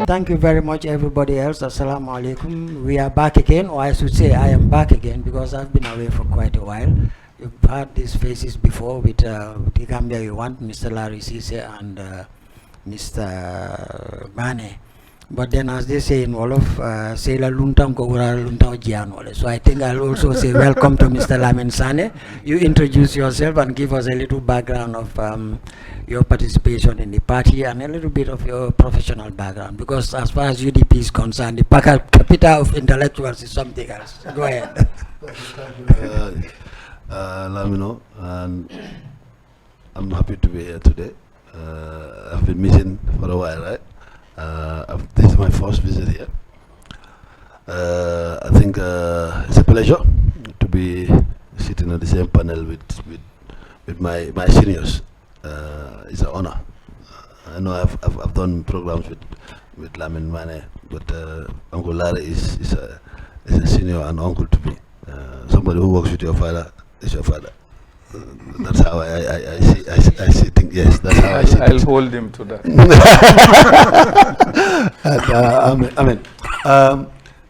Thank you very much, everybody else. Assalamu alaikum. We are back again, or I should say, I am back again because I've been away for quite a while. You've had these faces before with the Gambia we want, Mr. Larry Sise and Mr. Mane. But then, as they say in Wolof, say la luntam ko gura luntao jianole. So I think I'll also say welcome to Mr. Lamin Sane. You introduce yourself and give us a little background of your participation in the party and a little bit of your professional background. Because as far as UDP is concerned, the capital of intellectuals is something else. Go ahead. Lamino, and I'm happy to be here today. I've been missing for a while, right? This is my first visit here. I think it's a pleasure to be sitting on the same panel with my seniors. It's an honor. I know I've done programs with Lamin Mane, but Uncle Larry is a senior and uncle to me. Somebody who works with your father is your father. That's how I see things. Yes, that's how I see I'll hold him to that.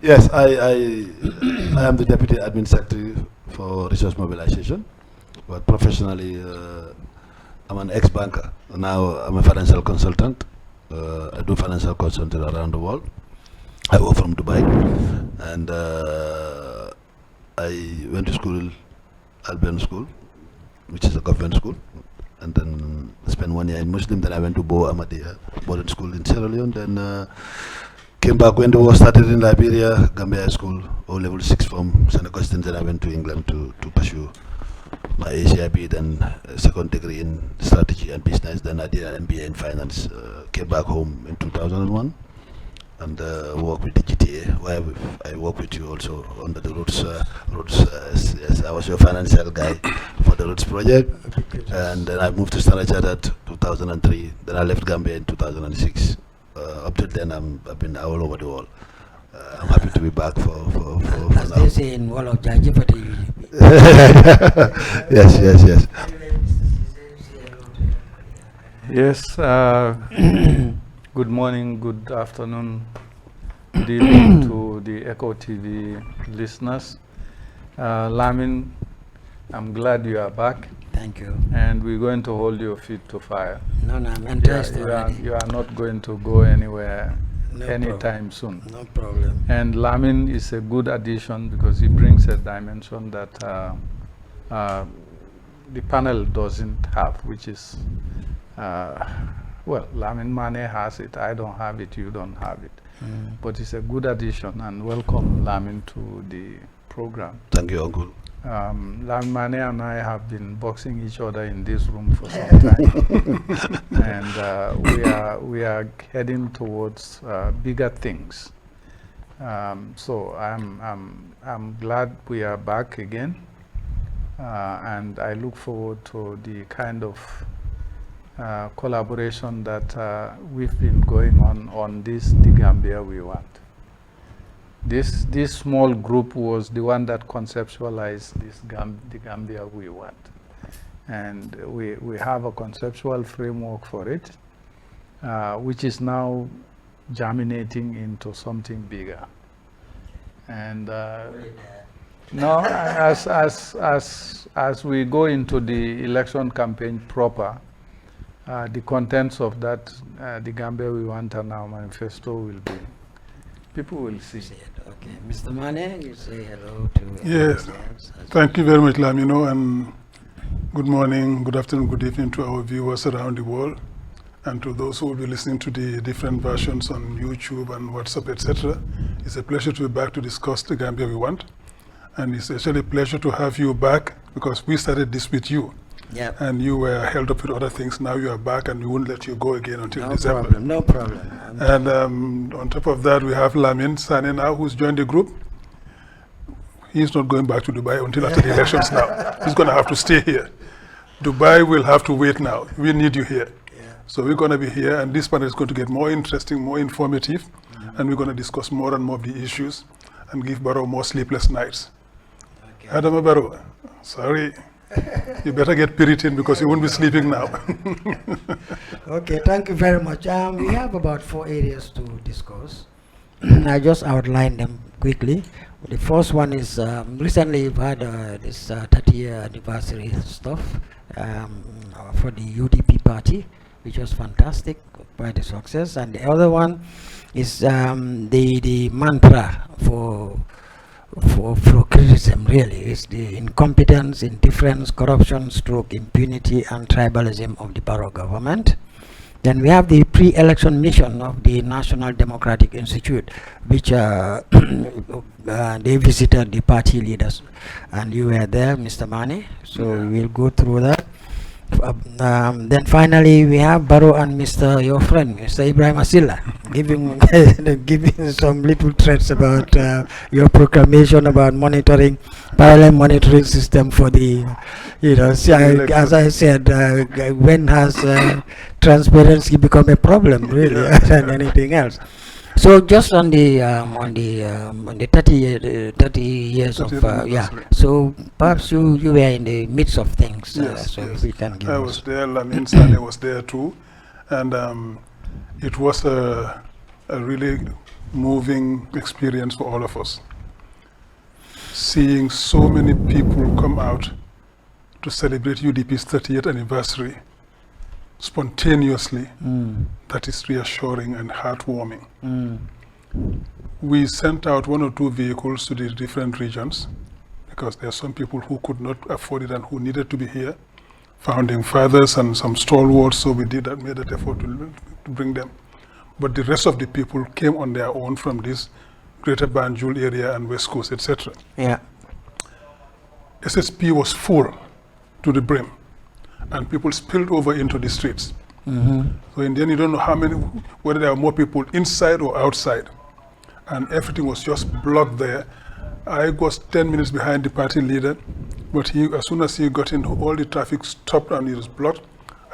Yes, I am the Deputy Admin Secretary for Resource Mobilization, but professionally I'm an ex-banker. Now I'm a financial consultant. I do financial consulting around the world. I work from Dubai, and I went to school, Albion School, which is a government school, and then spent 1 year in Muslim. Then I went to Bo Ahmadiyya boarding school in Sierra Leone. Then came back when the war started in Liberia, Gambia High School, O-level 6 from St. Augustine. Then I went to England to pursue my ACIB, then second degree in strategy and business. Then I did an MBA in finance. Came back home in 2001 and worked with the GTA, where I work with you also under the Roots. Yes, I was your financial guy for the Roots project, and then I moved to Standard Chartered 2003. Then I left Gambia in 2006. Up till then, I've been all over the world. I'm happy to be back for As now. they say in Wolof, Yes. Yes, good morning, good afternoon, good evening to the Eco TV listeners. Lamin, I'm glad you are back. Thank you. And we're going to hold your feet to fire. No, I'm interested. You are not going to go anywhere anytime soon. No problem. And Lamin is a good addition because he brings a dimension that the panel doesn't have, which is, well, Lamin Mane has it, I don't have it, you don't have it. But it's a good addition, and welcome Lamin to the program. Thank you, Uncle. Lamin Mane and I have been boxing each other in this room for some time. And we are heading towards bigger things. So I'm glad we are back again, and I look forward to the kind of collaboration that we've been going on this The Gambia We Want. This small group was the one that conceptualized the Gambia We Want, and we have a conceptual framework for it, which is now germinating into something bigger. And no, as we go into the election campaign proper, the contents of that the Gambia We Want and our manifesto will be. People will see. Okay, Mr. Mane, you say hello to. Yes, thank you very much, Lamino, and good morning, good afternoon, good evening to our viewers around the world, and to those who will be listening to the different versions on YouTube and WhatsApp, etc. It's a pleasure to be back to discuss the Gambia We Want, and it's actually a pleasure to have you back because we started this with you. Yep. And you were held up with other things. Now you are back, and we won't let you go again until December. No problem. And on top of that, we have Lamin Sane now, who's joined the group. He's not going back to Dubai until after the elections now. He's going to have to stay here. Dubai will have to wait now. We need you here. Yeah. So we're going to be here, and this panel is going to get more interesting, more informative, and we're going to discuss more and more of the issues and give Barrow more sleepless nights. Okay. Adama Barrow, sorry. You better get Puritan because you won't be sleeping now. Okay, thank you very much. We have about 4 areas to discuss. I just outlined them quickly. The first one is recently we've had this 30-year anniversary stuff for the UDP party, which was fantastic, quite a success. And the other one is the mantra for criticism, really, is the incompetence, indifference, corruption, stroke, impunity, and tribalism of the Barrow government. Then we have the pre-election mission of the National Democratic Institute, which they visited the party leaders, and you were there, Mr. Mane, so we'll go through that. Then finally we have Barrow and your friend, Mr. Ibrahim Asila, giving some little threats about your proclamation about parallel monitoring system for the, as I said, when has transparency become a problem, really, than anything else? So just on the 30 years of so perhaps you were in the midst of things. Yes, so yes. we can give I us. was there. Lamin Sane was there too, and it was a really moving experience for all of us. Seeing so many people come out to celebrate UDP's 30th anniversary spontaneously, that is reassuring and heartwarming. We sent out 1 or 2 vehicles to the different regions because there are some people who could not afford it and who needed to be here, founding fathers and some stalwarts, so we made that effort to bring them. But the rest of the people came on their own from this Greater Banjul area and West Coast, etc. Yeah. SSP was full to the brim, and people spilled over into the streets. So in the end, you don't know whether there are more people inside or outside. And everything was just blocked there. I was 10 minutes behind the party leader, but as soon as he got in, all the traffic stopped and it was blocked.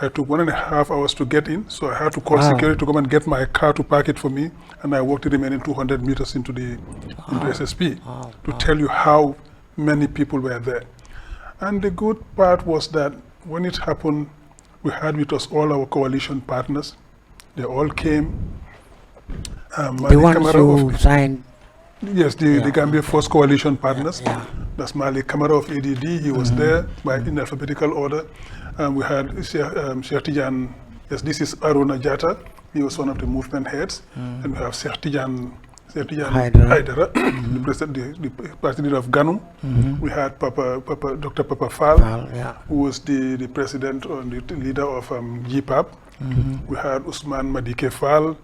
I took 1.5 hours to get in, so I had to call security to come and get my car to park it for me, and I walked the remaining 200 meters into SSP to tell you how many people were there. And the good part was that when it happened, we had with us all our coalition partners. They all came. The ones who signed? Yes, the Gambia First Coalition partners. That's Malik Kamara of ADD. He was there in alphabetical order. We had Sheikh Tijan. Yes, this is Aruna Jata. He was one of the movement heads. And we have Sheikh Tijan Haidara, the president, the party leader of GANU. We had Dr. Papa Fall, who was the president and the leader of GPAP. We had Usman Madike Fall,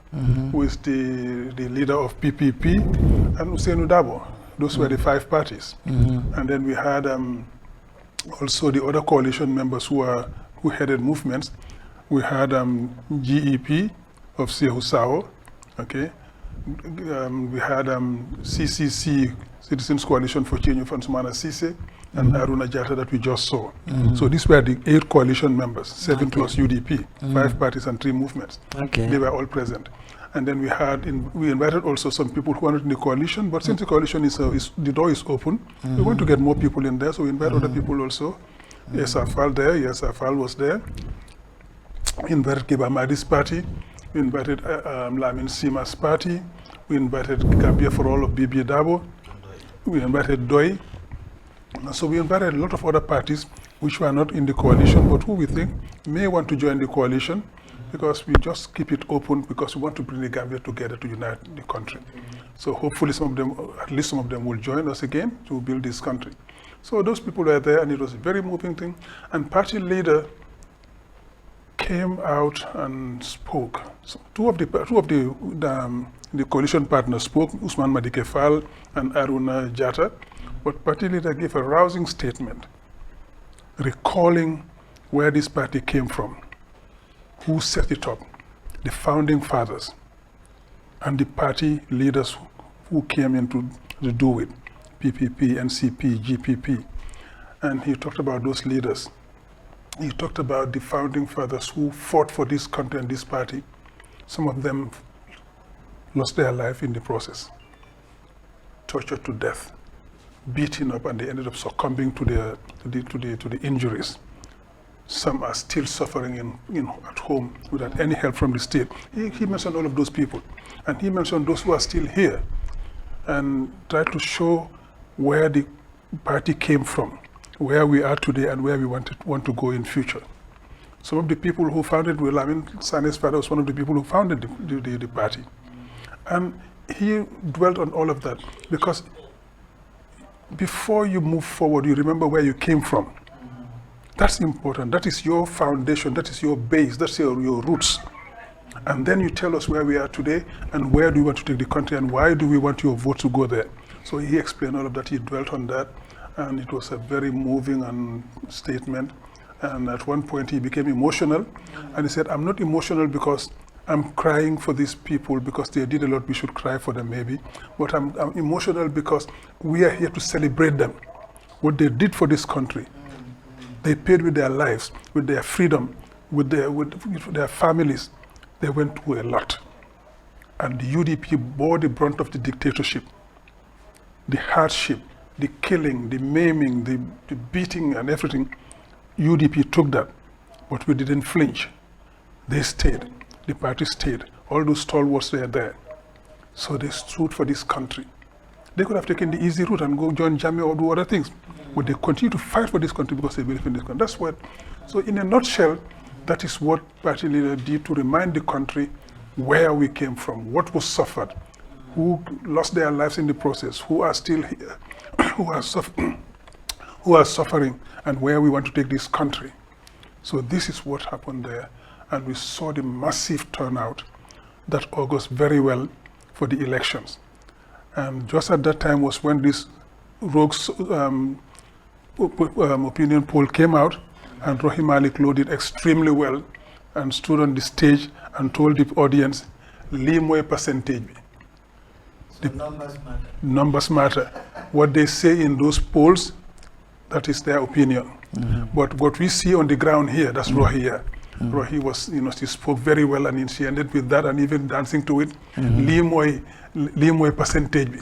who is the leader of PPP, and Hussein Udabo. Those were the 5 parties. And then we had also the other coalition members who headed movements. We had GEP of Sehu Sao, okay. We had CCC, Citizens Coalition for Change of Ansumana Sise, and Aruna Jata that we just saw. So these were the 8 coalition members, 7 plus UDP, 5 parties and 3 movements. They were all present. And then we invited also some people who are not in the coalition, but since the coalition the door is open, we want to get more people in there, so we invite other people also. Yes, Afal there, yes, Afal was there. We invited Kiba Madi's party. We invited Lamin Sima's party. We invited Gambia for All of Bibi Dabo. We invited Doi. So we invited a lot of other parties which were not in the coalition, but who we think may want to join the coalition, because we just keep it open because we want to bring the Gambia together to unite the country. So hopefully some of them, at least some of them, will join us again to build this country. So those people were there, and it was a very moving thing. And party leader came out and spoke. So two of the coalition partners spoke, Usman Madike Fall and Aruna Jata, but party leader gave a rousing statement recalling where this party came from, who set it up, the founding fathers, and the party leaders who came in to do it, PPP, NCP, GPP. And he talked about those leaders. He talked about the founding fathers who fought for this country and this party. Some of them lost their life in the process, tortured to death, beaten up, and they ended up succumbing to the injuries. Some are still suffering at home without any help from the state. He mentioned all of those people, and he mentioned those who are still here, and tried to show where the party came from, where we are today, and where we want to go in future. Some of the people who founded, Sane's father was one of the people who founded the party, and he dwelt on all of that, because before you move forward, you remember where you came from. That's important. That is your foundation. That is your base. That's your roots. And then you tell us where we are today and where do we want to take the country and why do we want your vote to go there. So he explained all of that. He dwelt on that, and it was a very moving statement. And at one point he became emotional, and he said, "I'm not emotional because I'm crying for these people because they did a lot. We should cry for them maybe, but I'm emotional because we are here to celebrate them. What they did for this country. They paid with their lives, with their freedom, with their families. They went through a lot. And the UDP bore the brunt of the dictatorship, the hardship, the killing, the maiming, the beating and everything. UDP took that, but we didn't flinch. They stayed. The party stayed. All those stalwarts were there. So they stood for this country. They could have taken the easy route and go join Gambia or do other things. But they continue to fight for this country because they believe in this country. That's what, so in a nutshell, that is what party leader did to remind the country where we came from, what was suffered, who lost their lives in the process, who are still here, who are suffering, and where we want to take this country. So this is what happened there. And we saw the massive turnout that augurs very well for the elections. And just at that time was when this rogue's opinion poll came out, and Rohim Malik did extremely well and stood on the stage and told the audience, "Li moy percentage." So numbers matter. Numbers matter. What they say in those polls, that is their opinion. But what we see on the ground here, that's Rohi here. Rohi was, she spoke very well, and she ended with that and even dancing to it. Li moy percentage.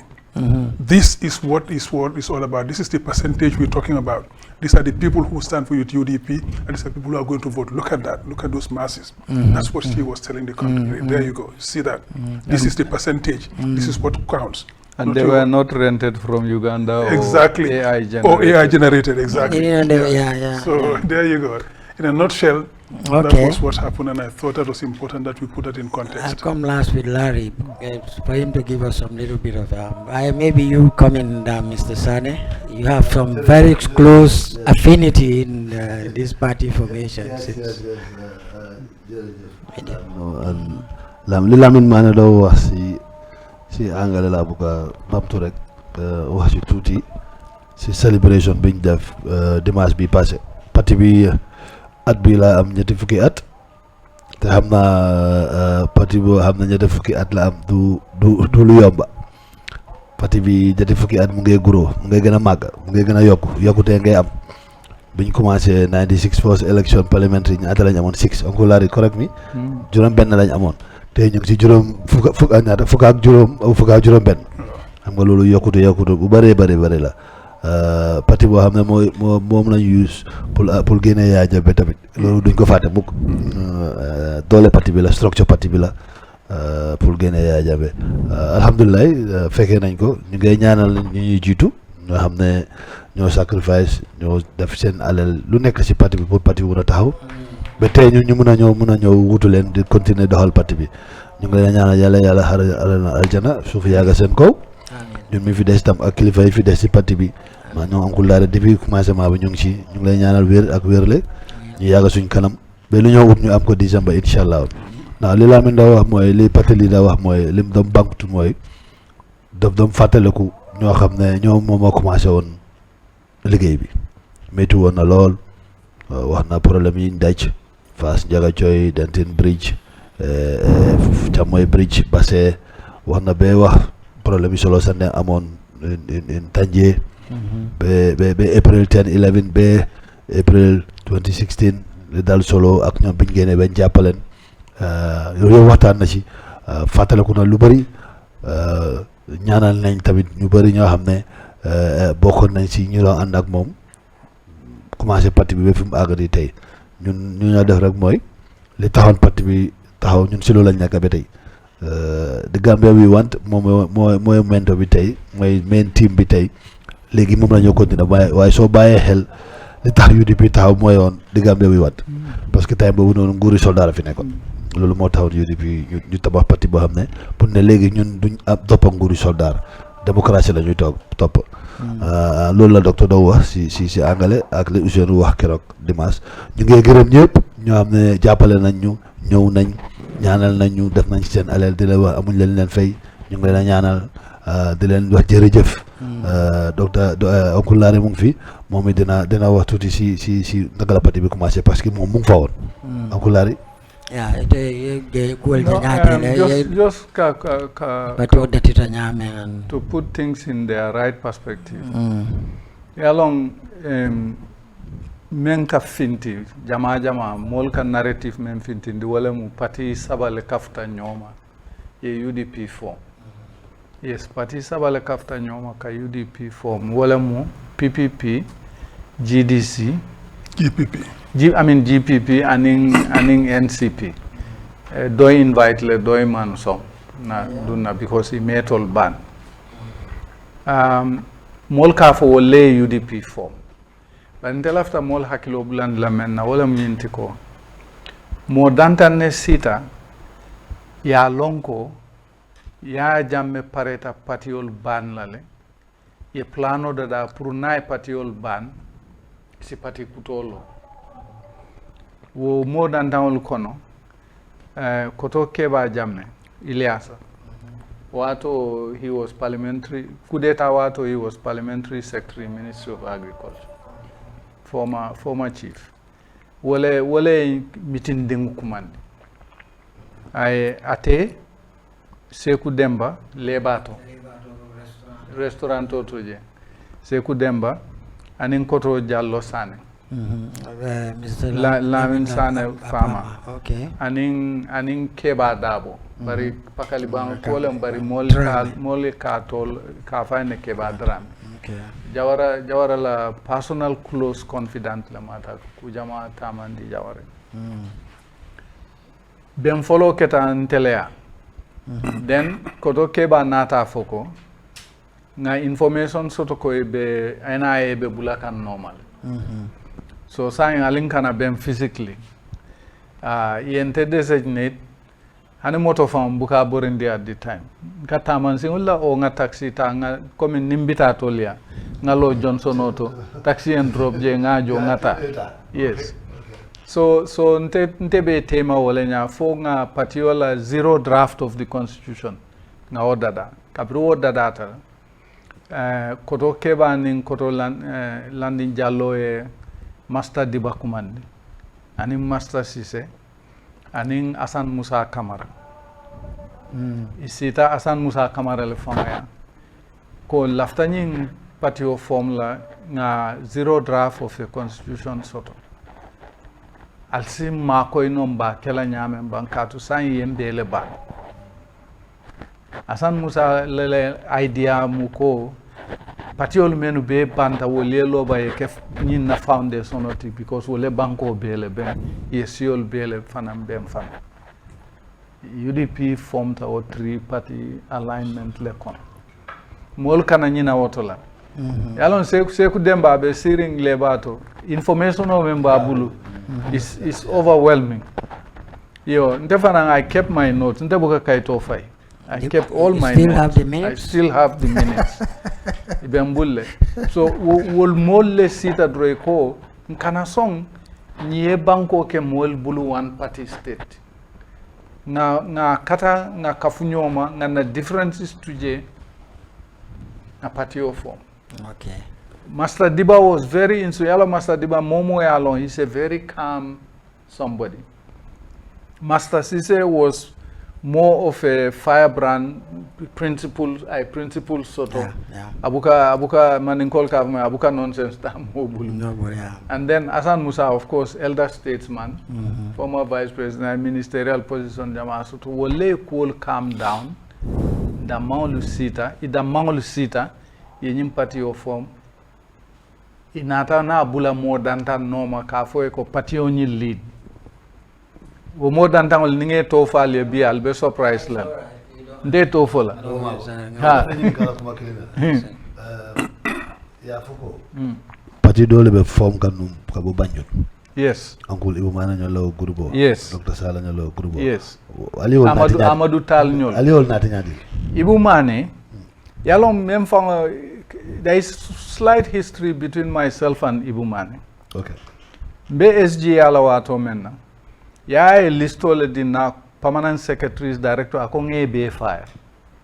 This is what is all about. This is the percentage we're talking about. These are the people who stand for UDP, and these are people who are going to vote. Look at that. Look at those masses. That's what she was telling the country. There you go. See that? This is the percentage. This is what counts. And they were not rented from Uganda exactly. or AI generated. Or AI generated, exactly. Yeah. So there you go. In a nutshell, that was what happened, and I thought that was important that we put that in context. I'll come last with Larry for him to give us some little bit of maybe you come in, Mr. Sane. You have some very close affinity in this party formation. Lamin Manado was si angale la buka bamtu rek wax ci tuuti si celebration biñ def dimanche bi passé parti bi at bi la am ñetti fukki at te xam naa parti boo xam ne ñetti fukki at la am du lu yomba parti bi ñetti fukki at mu ngay guro mu ngay gën a màgg mu ngay gën a yokkutee ngay am biñ commencé 96 first election parliamentary ñaata lañ amoon 6 Uncle Larry correct me juróom benn lañ amoon te ñu ngi si juróom fukk ak juróom benn xam nga loolu yokkute bu bëree la parti boo xam ne moom lañu use pour génne Yaya Jammeh tamit loolu duñ ko fàtte mukk doole parti bi la structure parti bi la pour génne Yaya Jammeh alhamdulilah fekkee nañ ko ñu ngay ñaanal ñu ñuy jiitu ñoo xam ne ñoo sacrifice ñoo def seen alal lu nekk si parti bi pour parti bi mën a taxaw ba tey ñu mën a ñëw wutu leen di continuer doxal parti bi ñu ngi leen ñaanal yàlla xaral aljana suuf yàgga seen kaw ñun mi fi des tam ak kilifa yi fi des si parti bi maa ñoom Uncle Larry depuis commencement bi ñu ngi lay ñaanal wér ak wérle ñu yàgga suñ kanam ba lu ñoo wut ñu am ko décembre incha allah ndax li Lamin da wax mooy li parti li da wax mooy lim doom banktu mooy daf doom fàttaleku ñoo xam ne ñoom moom moo commencé woon liggéey bi métti woon na lool wax na problème yi ndaj Fass Njaga Coy Denton Bridge Chamoy Bridge Basse wax na ba wax problème yi solo sande amoon in Tanje ba April 10 11 ba April 2016 li dal solo ak ñoom biñ génnee bañ jàppaleen yooyu waxtaan na ci fàttaliku na lu bëri ñaanal nañ tamit ñu bëri ñoo xam ne bokkoon nañ si ñu doon ànd ak moom commencé parti bi ba fi mu àgg di tey ñun ñu ñoo def rek mooy li taxoon parti bi taxaw ñun si loolu lañ nekk ba tey the Gambia we want moom mooy mentor bi tey mooy main team bi tey léegi moom la ñoo continuer waaye soo bàyyee xel li tax UDP taxaw mooy woon the Gambia we want parce que time boobu noonu nguuri soldat fi nekkoon loolu moo taxoon UDP ñu tabax parti boo xam ne pour ne léegi ñun duñ ab toppa nguuri soldat démocratie la ñuy topp loolu la docteur doo wax si anglais ak li Ousseynou wax keroog dimanche ñu ngi gërëm ñëpp ñoo xam ne jàppale nañ ñu ñëw nañ ñaanal nañ ñu def nañ ci seen alal di leen wax amuñ leen fay ñu ngi leen a ñaanal di leen wax jërëjëf docteur Oncle Larry mu ngi fi moom it dina wax tuuti si naka la parti bi commencé parce que moom mu ngi fa woon Oncle Larry just to put things in their right perspective. Along men ka finti jama mol ka narrative men finti ndi wala mu parti sabale kafta nyoma ye UDP form. Yes, parti sabale kafta nyoma ka UDP form wala mu PPP GDC GPP aning NCP. Do invite le do man so na dunna because he met all ban. Mol ka fo wole UDP form. But until after mol hakilo buland la men na wala mnyinti ko. Mo dantane sita ya lonko ya jamme pareta patiol ban lale. Ye plano da purunai patiol ban si pati kutolo. Wo mo dantanol kono koto keba jamme Ilyasa wato he was parliamentary coup d'etat wato he was parliamentary secretary Ministry of Agriculture former chief wale mitin dengu kumandi ay ate Seku Demba lebato restaurant toje Seku Demba anin koto Jallo Sane Mr. Lamin Sane Fama. Okay. Aning Keba Dabo. Bari pakali bang kolem bari mole ka tol ka fane Keba Dram. Okay. Jawara la personal close confidant la mata kujama tamandi jaware. Ben follow keta ntelea. Then koto Keba nata foko. Na information soto ko be NIA be bulakan normal. So saying alinkana bem physically. Yente designate hani moto fam buka borindi at the time. Kata man singulla o nga taxi ta nga komi nimbita tolia ngalo Johnson auto taxi and drop je nga jo ngata. Yes. So nte be tema wolenya fo nga patiola zero draft of the constitution nga odada. Kapro odada ta. Koto keba ning koto landing jallo e Master Diba Kumandi, aning Master Sise, aning Asan Musa Kamara. Isita Asan Musa Kamara le famaya. Ko laftaning patio formula nga zero draft of the constitution soto. Alsi mako inomba kela nyame bankatu san yembele ba. Asan Musa lele idea muko patiol menu be banta wole loba e kef nyin na foundation oti because wole banko bele ben yesiol bele fanam bem fan UDP formed our three party alignment lekon mol kana nyina wotola yalon seku demba be siring lebato information o memba bulu is overwhelming yo ndefana I kept my notes ndebuka kaito fai I kept all my notes. I still have the minutes. Ibembulle. So wol molle sita dreko nkana song nye banko ke mol bulu one party state. Na kata na kafunyoma na differences tuje na party form. Okay. Master Diba was very insuyala Master Diba momo alone. He's a very calm somebody. Master Sise was more of a firebrand principle sort of abuka maninkol kavme abuka nonsense tam mobile. And then Asan Musa, of course, elder statesman, former vice president, ministerial position jama soto wole cool calm down the manglu sita yenyim party o form inata na bula more than tan noma ka fo ko party o ni lead wo more than tan ni nge to fa le bi al be surprise la nde to fo la ha ya foko party dole be form kanum ka bo banjul. Yes. Uncle Ibu Mana nyolo grupo. Yes. Dr. Sala nyolo grupo. Yes. Amadou Tal nyol. Aliol nati nyadi. Ibu Mane, yalo mem fang there is slight history between myself and Ibu Mane. Okay. BSG yala wato menna. Ya listo le dina permanent secretaries director akong be fire.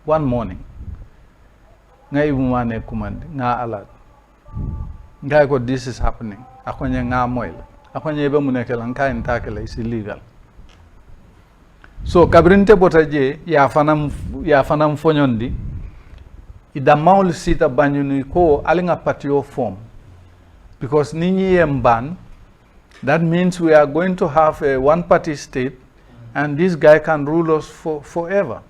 One morning. Nga Ibu Mane command nga alert. Nga ko this is happening. Akonya nga moil. Akonya ebe munekela nka intakela is illegal. So kabrinte botaje ya fanam fonyondi ida maul sita banyuni ko alinga patio form because ninyi emban that means we are going to have a one party state and this guy can rule us forever.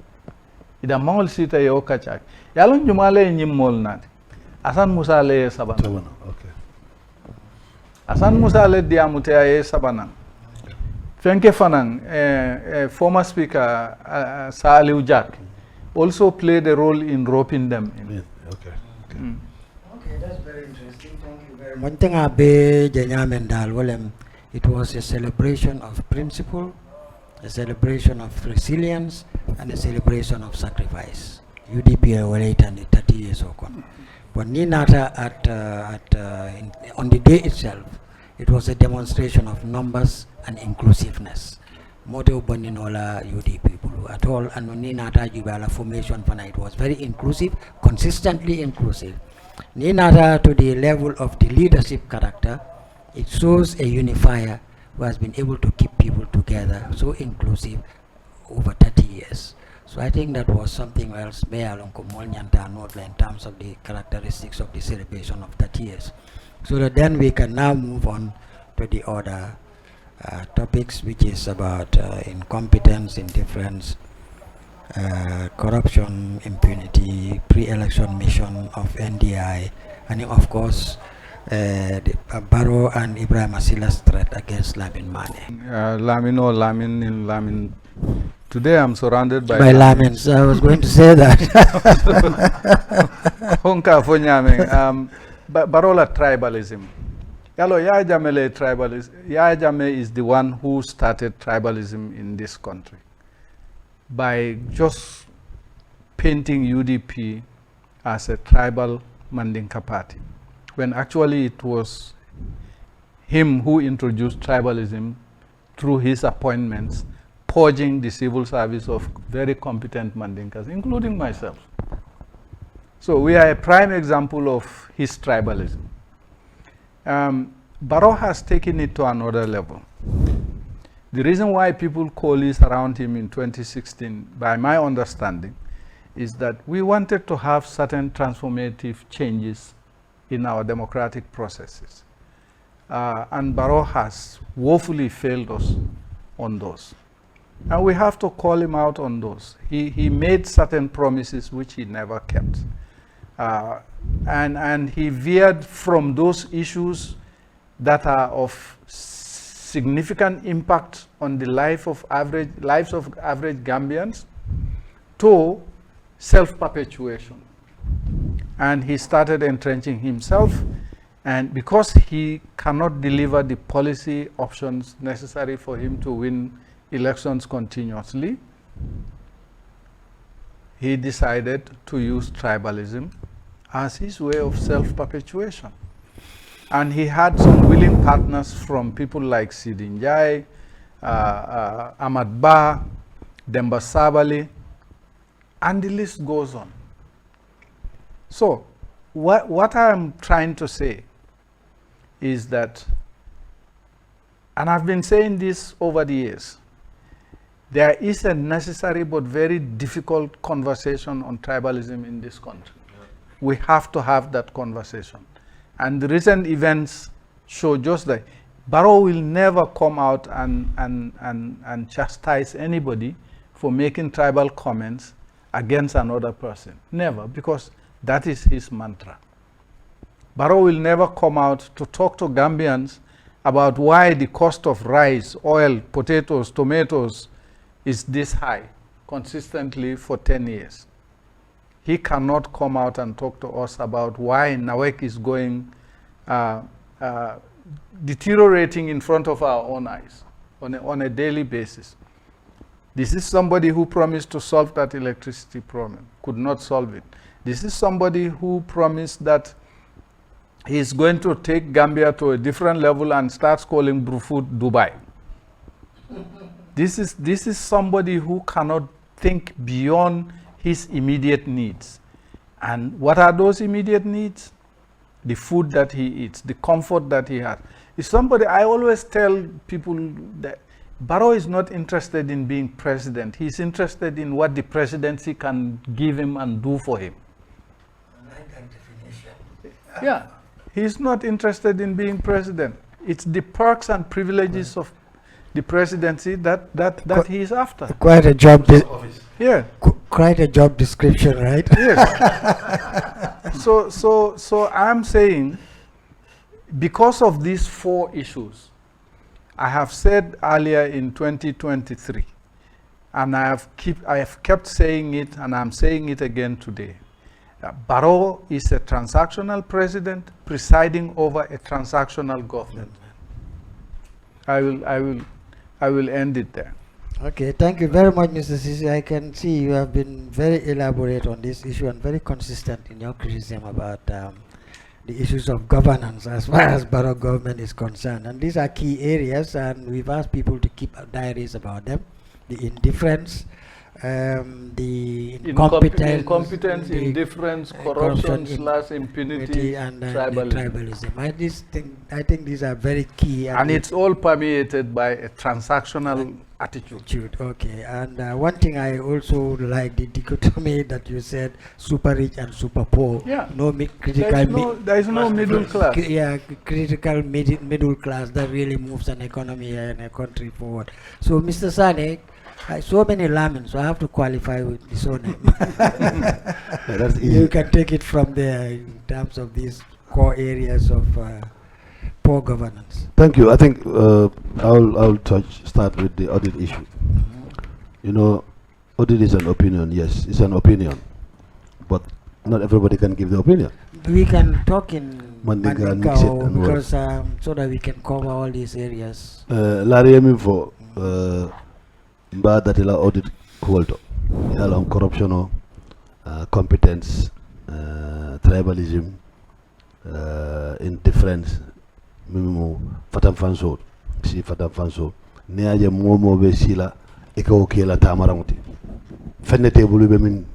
Ida maul sita yo kachak yalon jumale nyimol nati asan musa le sabana. Okay. Asan Musa led diamute aye sabanang. Fenke Fanang, former speaker Saliu Jack, also played a role in roping them in. Yeah. Okay. Okay, that's very interesting. Thank you very much. One thing abe Janyamendal, it was a celebration of principle, a celebration of resilience, and a celebration of sacrifice. UDP later and 30 years ago. But Ninata on the day itself, it was a demonstration of numbers and inclusiveness. Moto Boninola UDP people at all, and Ninata Jubala formation for it was very inclusive, consistently inclusive. Ninata to the level of the leadership character, it shows a unifier who has been able to keep people together, so inclusive over 30 years. So I think that was something else in terms of the characteristics of the celebration of 30 years. So that then we can now move on to the other topics, which is about incompetence, indifference, corruption, impunity, pre-election mission of NDI, and of course the Barrow and Ibrahim Asila's threat against Lamin Mane. Lamin. Today I'm surrounded by Lamins. I was going to say that. Honka Fonyame. Barola tribalism. Yalo Yajamele tribalism. Yajame is the one who started tribalism in this country by just painting UDP as a tribal Mandinka party, when actually it was him who introduced tribalism through his appointments, purging the civil service of very competent Mandinkas, including myself. So we are a prime example of his tribalism. Barrow has taken it to another level. The reason why people coalesced around him in 2016, by my understanding, is that we wanted to have certain transformative changes in our democratic processes. And Barrow has woefully failed us on those. And we have to call him out on those. He made certain promises which he never kept. And he veered from those issues that are of significant impact on the lives of average Gambians to self-perpetuation. And he started entrenching himself, and because he cannot deliver the policy options necessary for him to win elections continuously, he decided to use tribalism as his way of self-perpetuation. And he had some willing partners from people like Sidinjai, Ahmad Ba, Demba Sabali, and the list goes on. So what I'm trying to say is that, and I've been saying this over the years, there is a necessary but very difficult conversation on tribalism in this country. We have to have that conversation. And the recent events show just that. Barrow will never come out and chastise anybody for making tribal comments against another person. Never, because That is his mantra. Barrow will never come out to talk to Gambians about why the cost of rice, oil, potatoes, tomatoes is this high consistently for 10 years. He cannot come out and talk to us about why NAWEC is going deteriorating in front of our own eyes on a daily basis. This is somebody who promised to solve that electricity problem, could not solve it. This is somebody who promised that he's going to take Gambia to a different level and starts calling Brufut Dubai. This is somebody who cannot think beyond his immediate needs. And what are those immediate needs? The food that he eats, the comfort that he has. It's somebody, I always tell people that Barrow is not interested in being president. He's interested in what the presidency can give him and do for him. I like that definition. Yeah, he's not interested in being president. It's the perks and privileges of the presidency that he is after. Quite a job. Yeah. Quite a job description, right? Yes. So I'm saying, because of these 4 issues, I have said earlier in 2023, and I have kept saying it, and I'm saying it again today. Barrow is a transactional president presiding over a transactional government. I will end it there. Okay, thank you very much, Mr. Sisi. I can see you have been very elaborate on this issue and very consistent in your criticism about the issues of governance as far as Barrow government is concerned. And these are key areas, and we've asked people to keep diaries about them. The indifference, the incompetence, indifference, corruption / impunity, and tribalism. I think these are very key. And it's all permeated by a transactional attitude. Okay, and one thing I also like the dichotomy that you said: super rich and super poor. Yeah. There is no middle class. Yeah, critical middle class that really moves an economy and a country forward. So, Mr. Sane, so many laments, so I have to qualify with the surname. That's easy. You can take it from there in terms of these core areas of poor governance. Thank you. I think I'll start with the audit issue. You know, audit is an opinion. Yes, it's an opinion, but not everybody can give the opinion. We can talk in Mandinka and mix it and because so that we can cover all these areas. Larry for mba datila audit huolto yala on corruption competence tribalism indifference mimo fatam fanso si fatam fanso ne aje momo be sila e ko kela tamaranguti fenne tebulu be min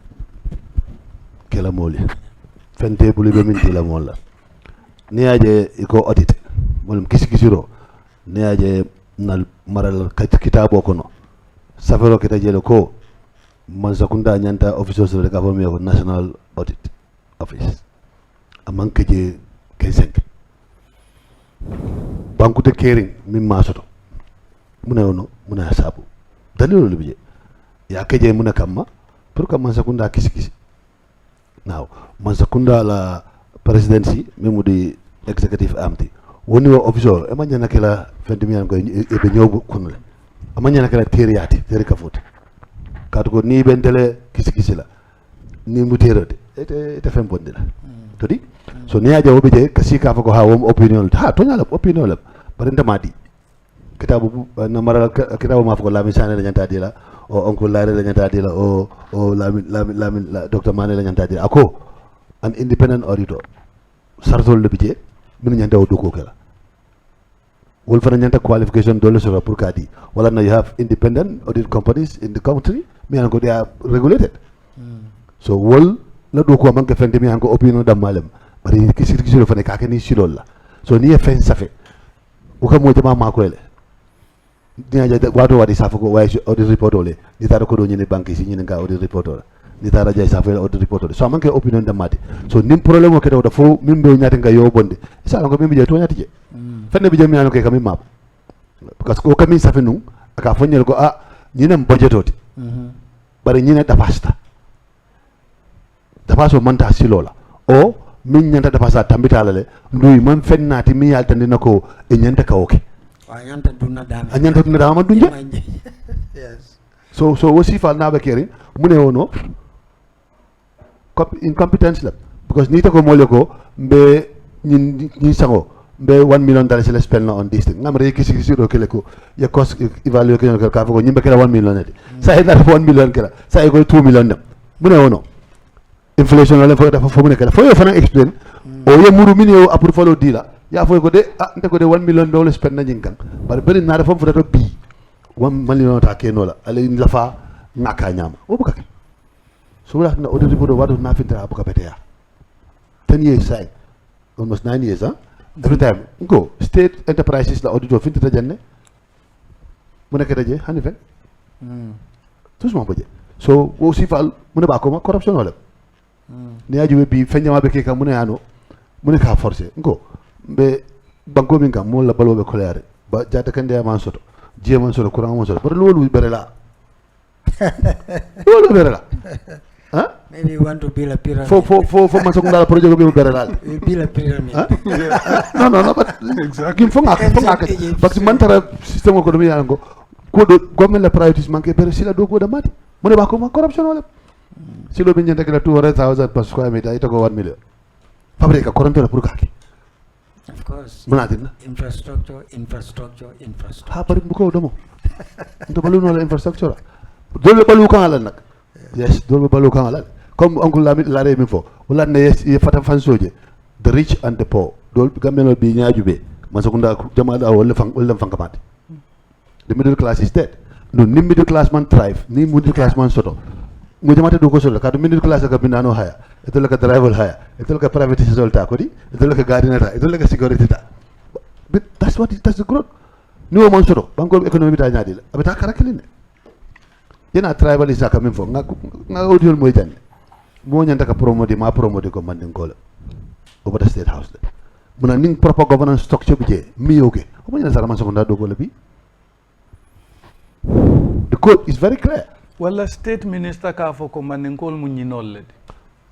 kela moli fenne tebulu be min tila molla ne aje iko audit molum kisikisiro ne aje nal maral kitabo kono safero kita jelo ko man sakunda nyanta officers de government ko national audit office amman keje kensenk banku de kering min masoto muna yono muna sabu dalilu libje ya keje muna kamma pour que man sakunda kisi now man sakunda la presidency memudi executive amti woni wo officer e man nyana kala fendimi an ko e be nyobu kunule amanya na kala teriyati teri kafuti katuko ni bentele kisi la ni muterode ete fem bondila todi so ni aja obije kasi ka fako ha wom opinion ha to nyala opinion la barenda madi kitabu na mara kitabu ma fako la misane la nyanta dila o oncle lare la nyanta dila o la docteur Mané la nyanta dila ako an independent auditor sartol le bije min nyanta o doko kala will for a qualification dollars for Kadi. Well, now you have independent audit companies in the country, me and they are regulated. So, well, la do ko manke fende mi hanko opinion da malem. Bari kisiro fane ka keni silolla. So ni fen safe. Uka mo jama ma ko ele. Ni aja wato wadi safa ko way audit report ole. Ni tara ko do nyene banque si nyene ga audit report ole. Ni tara jay safa audit report ole. So manke opinion da mati. So nim problème o kedo da fo mimbe nyati nga yo bonde. Isa ngo mimbe je to nyati je. Fenne bi jami ke kami map parce que o kami safe nu aka fonyel ko nyina budgetoti bari nyina tapasta tapaso manta silola o min nyanta da pasa tambitala le nduy man fennati mi yaltandi nako e nyanta kawoke Anyanta dunna dame. anyanta dunna dama dunje Yes. so wosi fal naɓe keri mune wono incompetence la because ni tako mole ko mbe ñin sango mbe $1 million la spend on this thing ngam re kisi do kele ko ya cost evaluate ko ka ko ñimbe kala $1 million edi sa e dar $1 million kala sa e ko $2 million dem mune wono inflation la fo dafa fo mune kala fo yo fana explain o ye muru min yo appro follow dila ya fo ko de nte ko de $1 million do spend na ñin kan bar bari na dafa fo dato bi $1 million ta keno la ale lafa ngaka nyama o buka so wala na audit bodo wadu na finta abuka betea 10 years sai almost 9 years every time go state enterprises la audit finta ta janne mu nek daje hani fen tous mo baje so wo sifal mu ne ba ko corruption wala ni aju bi fenyama be ke ka mu ne ano mu ne ka forcer go be banko min kam mo la balobe kolare ba jata kan de man soto jeeman soto courant man soto par lolu bere la lolu bere la Maybe you want to build a pyramid. For man sakunda projet ko be bere la You build a pyramid. no but Exactly. kim fonga parce que man tara système ko do mi yango ko do government la priorities manke bere sila do ko da mati mo ne ba ko corruption wala silo be nyande kala 200,000 per square meter ito ko 1 million fabrica corruption la pour kaki Of course. Munatina. Infrastructure. Ha bari buko domo. Ndo balu no la infrastructure. Dole balu kan ala nak. Yes, dole balu kan ala. Comme oncle la re mi fo. Wala ne yes ye fata fan soje. The rich and the poor. Dole gamelo bi nyaaju be. Man sakunda jama da wala fang kamati. The middle class is dead. No ni middle class man thrive, ni middle class man soto. Mu jamata do ko solo ka middle class ka binano haya. Ito la ka driver haya. Ito la ka private result ta ko di. Ito la ka gardener ta. Ito la ka security ta. But that's the growth. Ni o monsoro banko economy ta nyaadi la abata karakeline yena tribal is ka min fo nga audio moy janne mo nyanda ka promote ko mandin ko la over the state house la muna ning proper governance structure bi je mi yoke o mo nyanda sara man seconda do ko la bi the code is very clear wala state minister ka fo ko mandin ko mu nyinol le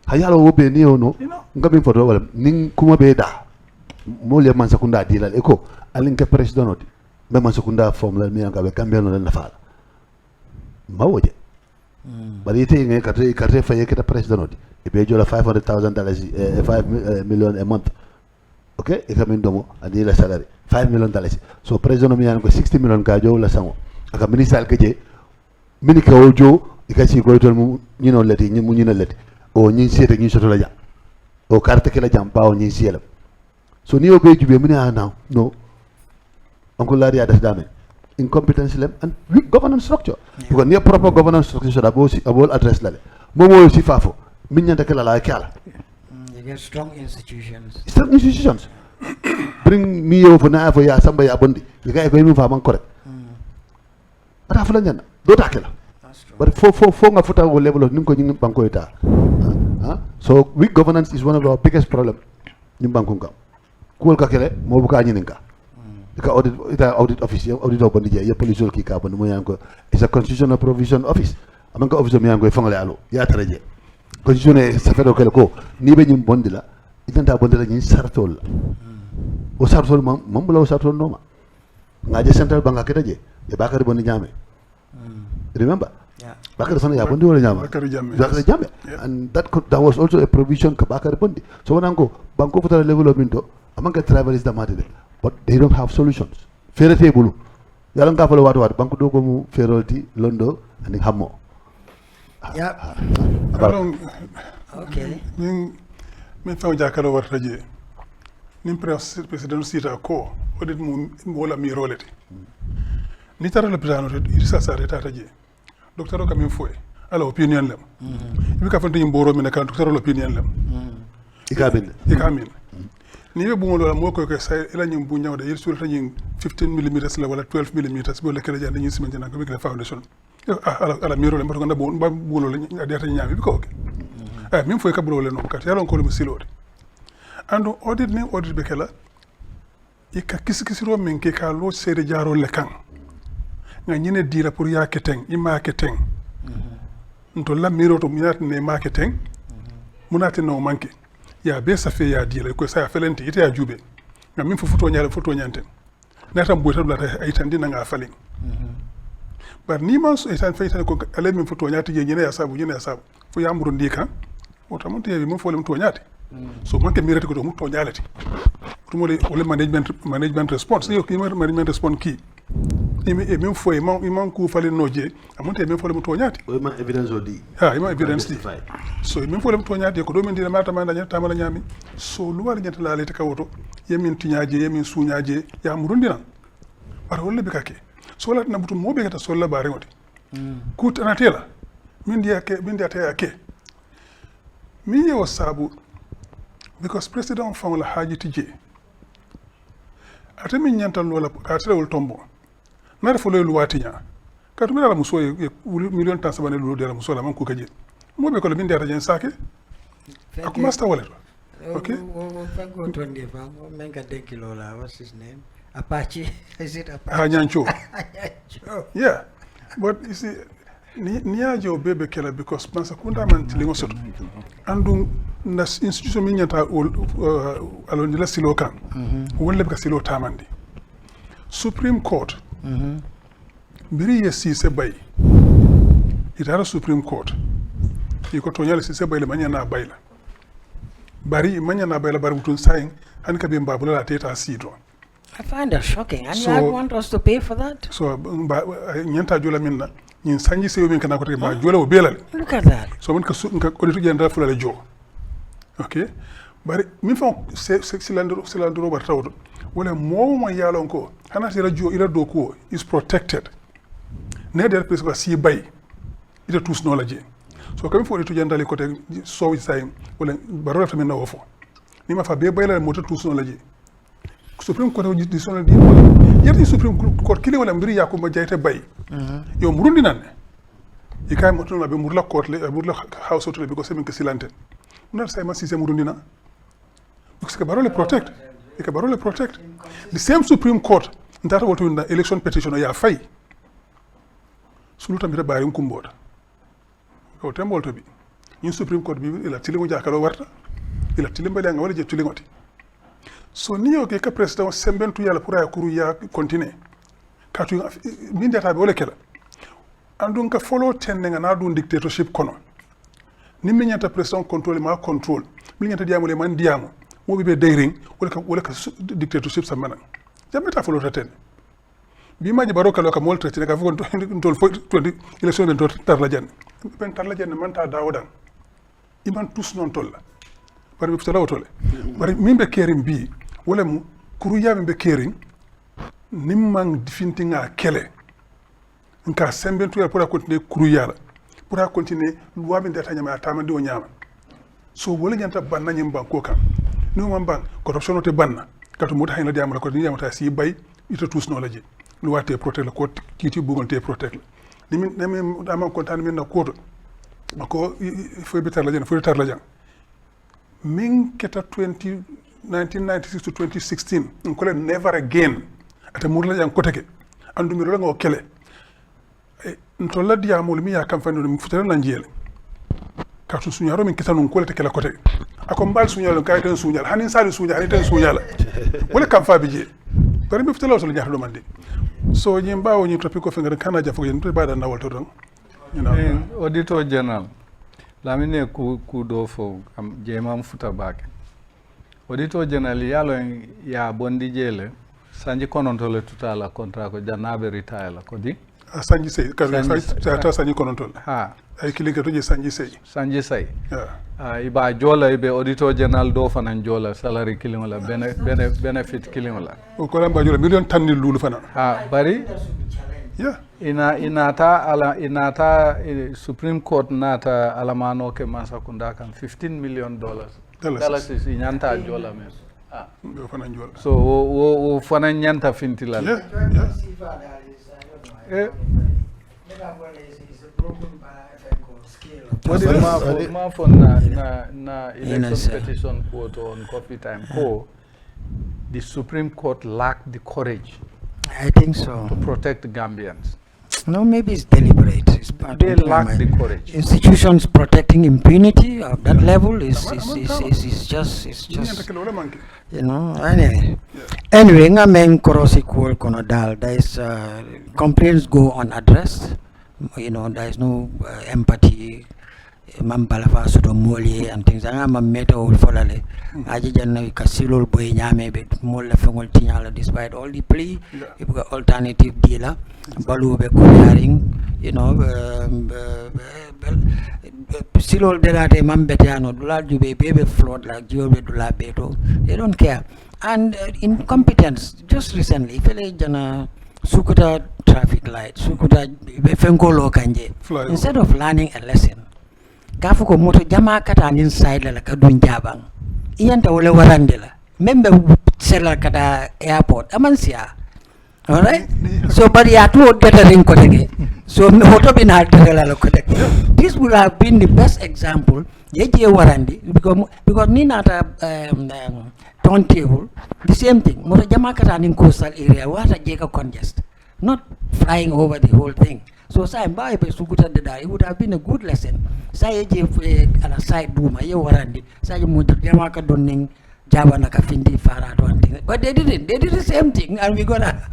hayalo wo be ni ono ngamin foto wala ning kuma be da mo le man seconda di la eko alin ka president oti be man sekunda form la mi anga be Gambia no la fala mawoje bari ite nge karte faye kita president odi e be jola $500,000 $5 million a month okay e kamin domo adi la salary $5 million so president mi ko 60 million ka jo la sango aka minister ke je mini ka ojo e ka ci ko tol mu ñino leti ñi mu ñino leti o ñi sété ñi soto la jam o carte ke la jam pa o ñi sielam so ni o be jube mini now no Uncle Larry has done incompetence and weak governance structure. Because near proper governance structure should have address lale. Momo si fafo. Minya takela la kala. You get strong institutions. Strong institutions. Bring me over na for ya somebody abondi. You guys go even for man correct. But after that, do takela. But for nga futa go level of ninko nying banko eta. So weak governance is one of our biggest problem. Nyim banko ngam. Kuol ka kele mo buka nyininka. Ika audit office audit obondi je ya police ki ka bondi mo yanko is a constitutional provision office amanka office mo yanko fangale alo ya taraje constitution e safero kele ko ni be nyim bondi la idanta bondi la nyi sartol o sartol mam bula o sartol noma ngaje central bank ka je e bakari bondi nyame remember bakari fana ya bondi wala nyama bakari jamme and that was also a provision ka bakari bondi so wonanko banko futara level of minto amanka travel is the matter but they don't have solutions. Fair table. Yalan ka follow what banku do ko mu ferolti londo and hammo. Yeah. Okay. Min fa jakaro warta je. Nim president sita ko odit mu wala mi rolete. Ni tara le president irisa sare tata je. Docteur ko min foy. Ala opinion lam. Ibi ka fante mboro mi kan docteur opinion lam. Ikamin. Ni be bungo la mo ko say ila nyum bu nyawde yir sulta nyum 15 mm la wala 12 mm bo le kala jande nyum cement na ko be foundation ala miro le mbato ganda bo bulo le adata nyami bi ko min foy ka bulo le no kat yalon ko le silode ando audit ni audit be kala e ka kisikisiro min ke ka lo sede jaro le kan nga nyine dira pour ya keteng i ma keteng nto la miro to minat ne ma keteng munati no manke ya be safe ya dila ko sa felenti ite ya jube ngam min fu futo nyanten nata mbota dula ay tan dina nga falin bar ni man so etan faytan ko ale min futo nyati je nyene ya sabu fu ya muru ndika o tamonte yebi mun fole muto nyati so manke mirati ko do muto nyalati to mo le management response yo ki management response ki e min fo e man ku fale noje amonte min fole muto nyati o ma evidence odi ima evidence di so min fole muto nyati ko do min dina mata manda nyata mala nyami so luwal nyata la lete kawoto yemin tinyaaje yemin sunyaaje ya murundina bar wolle be kake so wala na butu mobe kata solla bare ngoti kut anatela min dia ta ke mi yo sabu because president fam la haji tije ata min nyantal wala atela wol tombo na fo lelu watinya katu mi la muso e million tan sabane lu de la muso la man ku kaje mobe ko min dia ta jen sake akuma sta wala okay Fango Tonde Fango Menga Denkilola, what's his name? Apache, is it Apache? Nyancho. Nyancho. Yeah, but you see, niajo bebe kela because pansa kunda man tilingo soto. Andu nas institution minyata alonjila silo kan. Wole beka silo tamandi. Supreme Court. Biri yesi se bay. Itara Supreme Court. Iko tonyale si se bay le manya na bayla. Bari manya na bayla bari mutun saying han kabe mbabula la teta sidro. I find that shocking. And you want us to pay for that? So nyanta jola minna nyin sanji seyo min kana ko te ba jola o belal. Look at that. So man ka auditu general fula le jo. Okay? Bari min fa silandro bar tawdo wala mo yalon ko hana sira jo ila do ko is protected. Ne der pres ba si bay ita tous no la je. So kami fo auditu general ko te so saying wala baro ta min na wofo. Ni ma fa be bayla mo ta tous no la je. Supreme Court of Judicial di wala yati Supreme Court kile wala mbiri yako ma jayte bay yo murundi nan e kay mo tuna be murla court le murla house authority because semin kesilante non say ma sise murundi na because ka barole protect e ka barole protect the same Supreme Court ndata woto na election petition ya fay suluta mi bari nkumboda ko tembol to bi ni Supreme Court bi ila tilingo jakalo warta ila tilimbale nga wala je tilingoti. So niyo ke ka president sembentu yala pour ya kuru ya continue katu min data be wala kala andun ka follow tenne nga na dun dictatorship kono ni min nyata president control ma control min nyata diamu le man diamu mo be dairing wala ka dictatorship samana jameta follow taten bi maji baroka lo ka mol traité ka fon tol fo 20 election ben tar la jan ben tar la jan man ta dawodan iman tous non tolla par bi fitala wotole bari min be kerim bi wala mu kuru yabe be kerin nimman difintinga kele nka sembentu ya pour continuer kuru yala pour continuer loi min data nyama tamandi o nyama so wala nyanta banna nyim banko kan no man ban corruption te banna katu muta hayna diamala ko diamata ta si bay ita tous no laje loi te protect la ko kiti bugon te protect ni min dama kontan min na ko ko fo be tar la jan fo tar la jan min keta 1996 to 2016 nkole never again ata murla jan koteke andu mi rola kele ntolla diamol mi ya kam fanu mi futala na njele katu sunyaro min keta non kolete kala koteke ako mbal sunyalo kay tan sunyal hanin sali sunyal hanin tan sunyala wala kam fa bije bari mi futala so nyaado mande so nyim bawo nyim topiko fe ngara kana jafo yen to bada na walto don auditor general lamine ku do fo am jema futa bake auditor general yalo ya bondi jele sanji kononto le tutala contrat ko janabe retire la ko di sanji sey ka ta sanji kononto ha ay kilinga to je sanji sey iba jola ibe auditor general do fanan jola salary killing la benefit killing la ko lamba jola million tan ni lulu fana bari yeah inata Supreme Court nata alamano ke masakunda kan $15 million dollars is inyanta jola men do fana jola so wo fana nyanta fintila ma for na election petition quote on coffee time the Supreme Court lacked the courage I think so. to protect Gambians. No, maybe it's deliberate. they lack the courage. Institutions protecting impunity of that level is just you know. Anyway, nga men korosi kuol kono dal. There is complaints go unaddressed. You know, there is no empathy. Mambalafa sudo moli and things. Nga mameta ul folale. Aji janna kasilol boy nyame be mol la fengol tinyala despite all the plea. If we alternative dealer, balu be clearing. You know, silol delate mambetiano dula jube bebe flood like jube dula beto. They don't care. And incompetence. Just recently, fele jana sukuta traffic light, sukuta fengolo kanje. Instead of learning a lesson. Kafu ko moto jama kata inside la kadun jabang iyanta wala warandela membe sela kata airport amansia. All right, so but ya to gathering ko tege so moto bina tela la ko tege. This would have been the best example yeje warandi because ni nata turntable the same thing moto jama kata in coastal area wata jeka congest not flying over the whole thing. So say mbaye be sukuta deda it would have been a good lesson. Say je ala side duma ye warandi say mo jama ka donning jaba na ka findi fara to anting. But they did the same thing and we gonna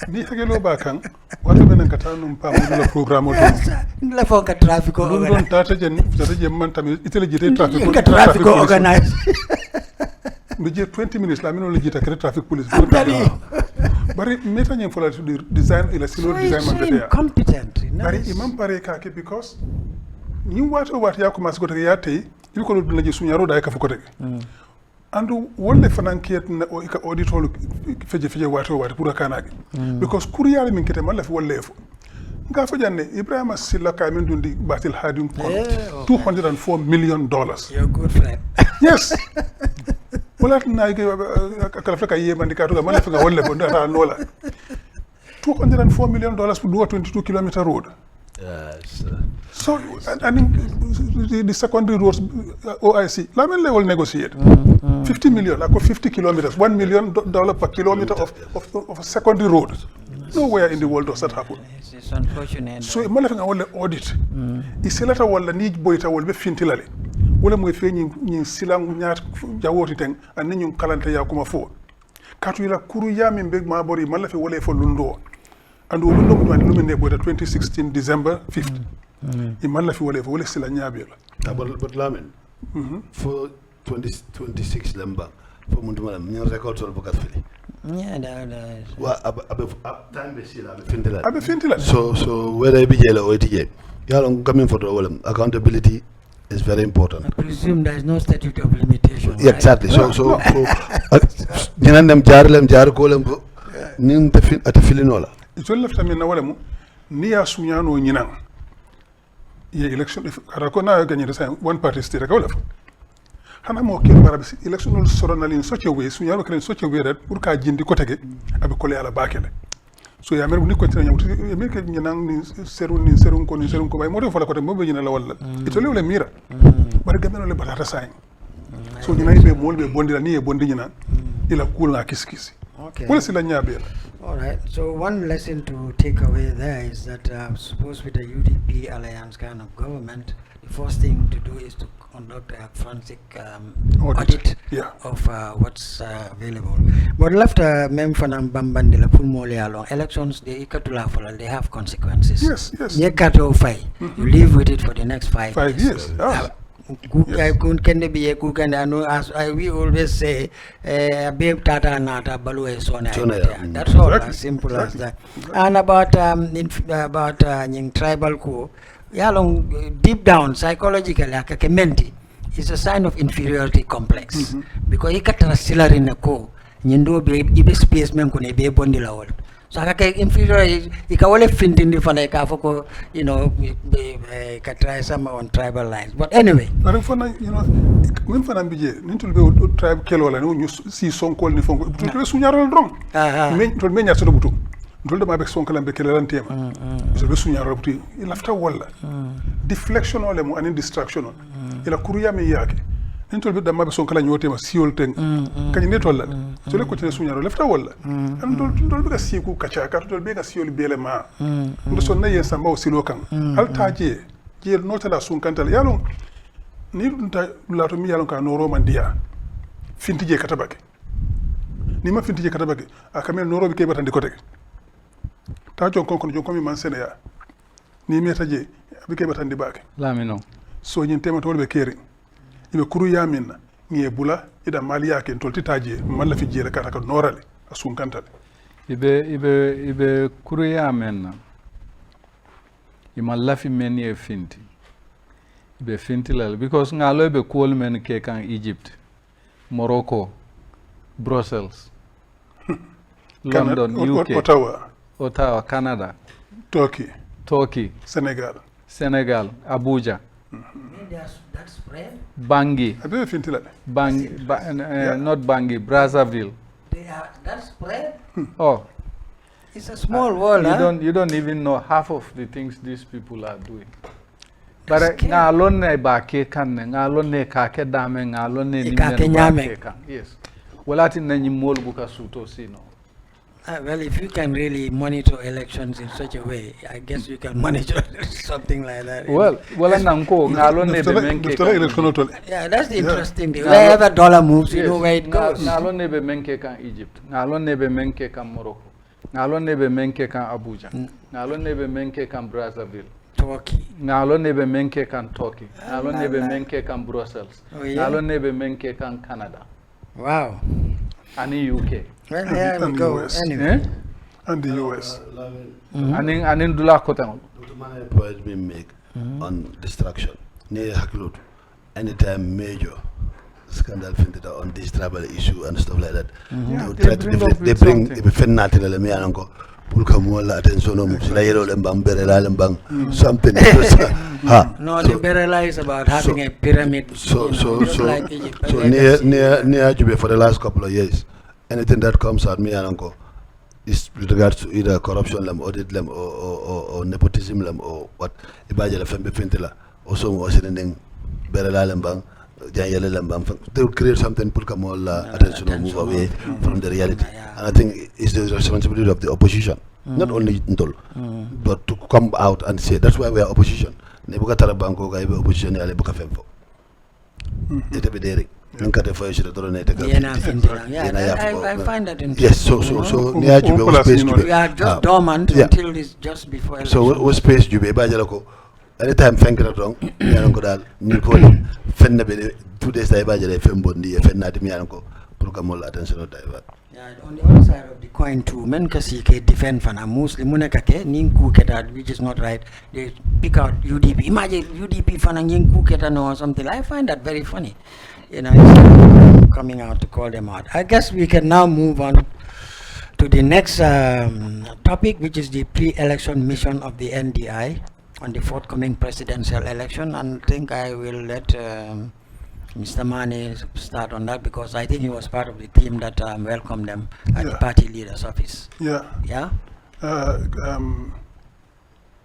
ni hagelo bakang wata benen katanu mpa mo program o la foka traffic o don tata je man tam itele jite traffic organize mi je 20 minutes la mino le jita kare traffic police bari meta nyem fola to design ila silo design man bete competent bari imam pare ka ke because ni wato ya commence ko ya tay il ko do laje suñaro da ka fuko tege andu wolle fanan kiyet na o ika auditol feje wato pour kanage because courrier min kete mala fi wolle fo nga fa janne Ibrahima Silla ka min dundi batil hadim ko $204 million. You're a good friend. Yes. Wala na kala flaka yema ndika to man fa wolle bo ndata nola $204 million for do a 22 kilometer road. Yes. So and the secondary roads OIC lamen level negotiate 50 million like 50 kilometers $1 million per kilometer of a secondary road. Nowhere in the world does that happen. It's unfortunate. So man fa wolle audit iselata wala ni boyta wolbe fintilale wala moy fe ñi silang ñaat jawoti ten an ñu kalante ya kuma fo katu ila kuru yami mbeg ma bori man la fe wala fo lundo andu lundo mu wandi lumine boyta 2016 December 5th e man la fe wala fo wala sila ñaabe la but lamen for 2026 lamba for mundu malam ñu record sol bukat fili wa time be sila abe fintila so whether be jela o tije yalo coming for the accountability is very important. I presume there is no statute of limitation. Yeah, exactly. So jinandem jar ko lem nim te fin ati filinola. Ito left amina wala mu ni ya sunyano nyinang. Ye election if arakona gagner the one party state ka wala. Hana mo ke barabisi election no soronal in such a way sunyano kren such a way that pour ka jindi ko tege abi ko ala bakele. So ya mer ni ko tanya muti me ke nyinang ni serun ko bay mo do fala ko te mo be nyina la wala. Ito le mira. Bare gameno le batata sain. So nyina be mol be bondira ni e bondi nyina ila kula kiskisi. Okay. Wala sila nyabe. All right. So one lesson to take away there is that suppose with the UDP alliance kind of government, the first thing to do is to conduct a forensic audit of what's available. But left Memfanam Bambandila Pulmole along elections, they have consequences. Yes. You live with it for the next 5 years. Can they be a cook? And I know, as we always say, babe tata nata balue sona. That's all, as simple as that. And about tribal coup, deep down psychologically, it's a sign of inferiority complex. Because he got a siller in a co, Nindo be space men could be bondi lawol. So I can inferior, he can only fit in the Fanaka, you know, can try some on tribal lines. But anyway. But you know, when Fanambije, Nintul be tribe Kelola, you see some call in Fongo, to Sunyaro wrong. To many as a butu. Told them I be Sonkel and Bekelan Tema. So Sunyaro, he left a wall. Deflection or and distraction. Ila Kuria Miyaki. intol bi damma be son kala nyote ma siol ten kany ne tolla so le ko tene sunyaro lefta walla am dol be ka siku kacha ka dol be ka siol bele ma ndo son na yen samba o silo kan al taje je nota la sun kantal yalon ni dunta lato mi yalon ka noro man dia fintije katabake ni ma fintije katabake akamel noro bi ke batandi ko tege ta jon kon mi man sene ya ni mi taje bi ke batandi bake lamino so nyin tema to be keri ibe kuru yamin ngi bula ida mali yake tolti taje malla fi jere kata ka norale asun kantale ibe kuru yamin ima lafi men ye finti ibe finti lal because ngalo be kol men ke kan Egypt, Morocco, Brussels, London, UK, Ottawa, Canada, Turkey, Senegal, Abuja. That's spread? Bangui. Not Bangui, Brazzaville. That's spread? Oh. It's a small world, you don't even know half of the things these people are doing. But ngalone ba ke kan ngalone ka ke dame ngalone ni men kan. Yes. Walati na nyimol buka suto sino. Well, if you can really monitor elections in such a way, I guess you can monitor something like that. Well, nanko ngalone be menke. Yeah, that's the interesting thing. Wherever dollar moves, you know where it goes. Ngalone be menke kan Egypt. Ngalone be menke kan Morocco. Ngalone be menke kan Abuja. Ngalone be menke kan Brazzaville. Turkey. Ngalone be menke kan Turkey. Ngalone be menke kan Brussels. Ngalone be menke kan Canada. Wow. And the UK. Well, there we go. Anyway. And the US. And in Dula Kotang. The point we make on distraction. Anytime major scandal on this tribal issue and stuff like that. They bring the Pulkamola attention something. No, the Berela is about having a pyramid. So near Juba for the last couple of years, anything that comes at me and uncle is with regards to either corruption, audit, or nepotism, or what. Ibajala Fembe Fintilla, also was in Berela Lembang. They would create something, Pulkamola attention or move away from the reality. And I think it's the responsibility of the opposition, not only Ntol, but to come out and say that's why we are opposition. Nebukatara Banko Gaibe opposition Alebuka Femfo. It be daring. I find that interesting. Yes, so near Juba was space Juba. We are just dormant until it's just before election. So what space Juba Bajalako? Anytime thank you wrong, Yankodal, Nicole, Fennabe, 2 days I budget Fembondi, Fennatimianko, Pulkamol attention or diver. Yeah, on the other side of the coin too, men kasi ke defend fana Muslim munekake ninku ketat, which is not right. They pick out UDP. Imagine UDP fana ninku ketano or something. I find that very funny. You know, coming out to call them out. I guess we can now move on to the next topic, which is the pre-election mission of the NDI on the forthcoming presidential election. And I think I will let Mr. Mane start on that, because I think he was part of the team that welcomed them at the party leader's office. Yeah. Yeah?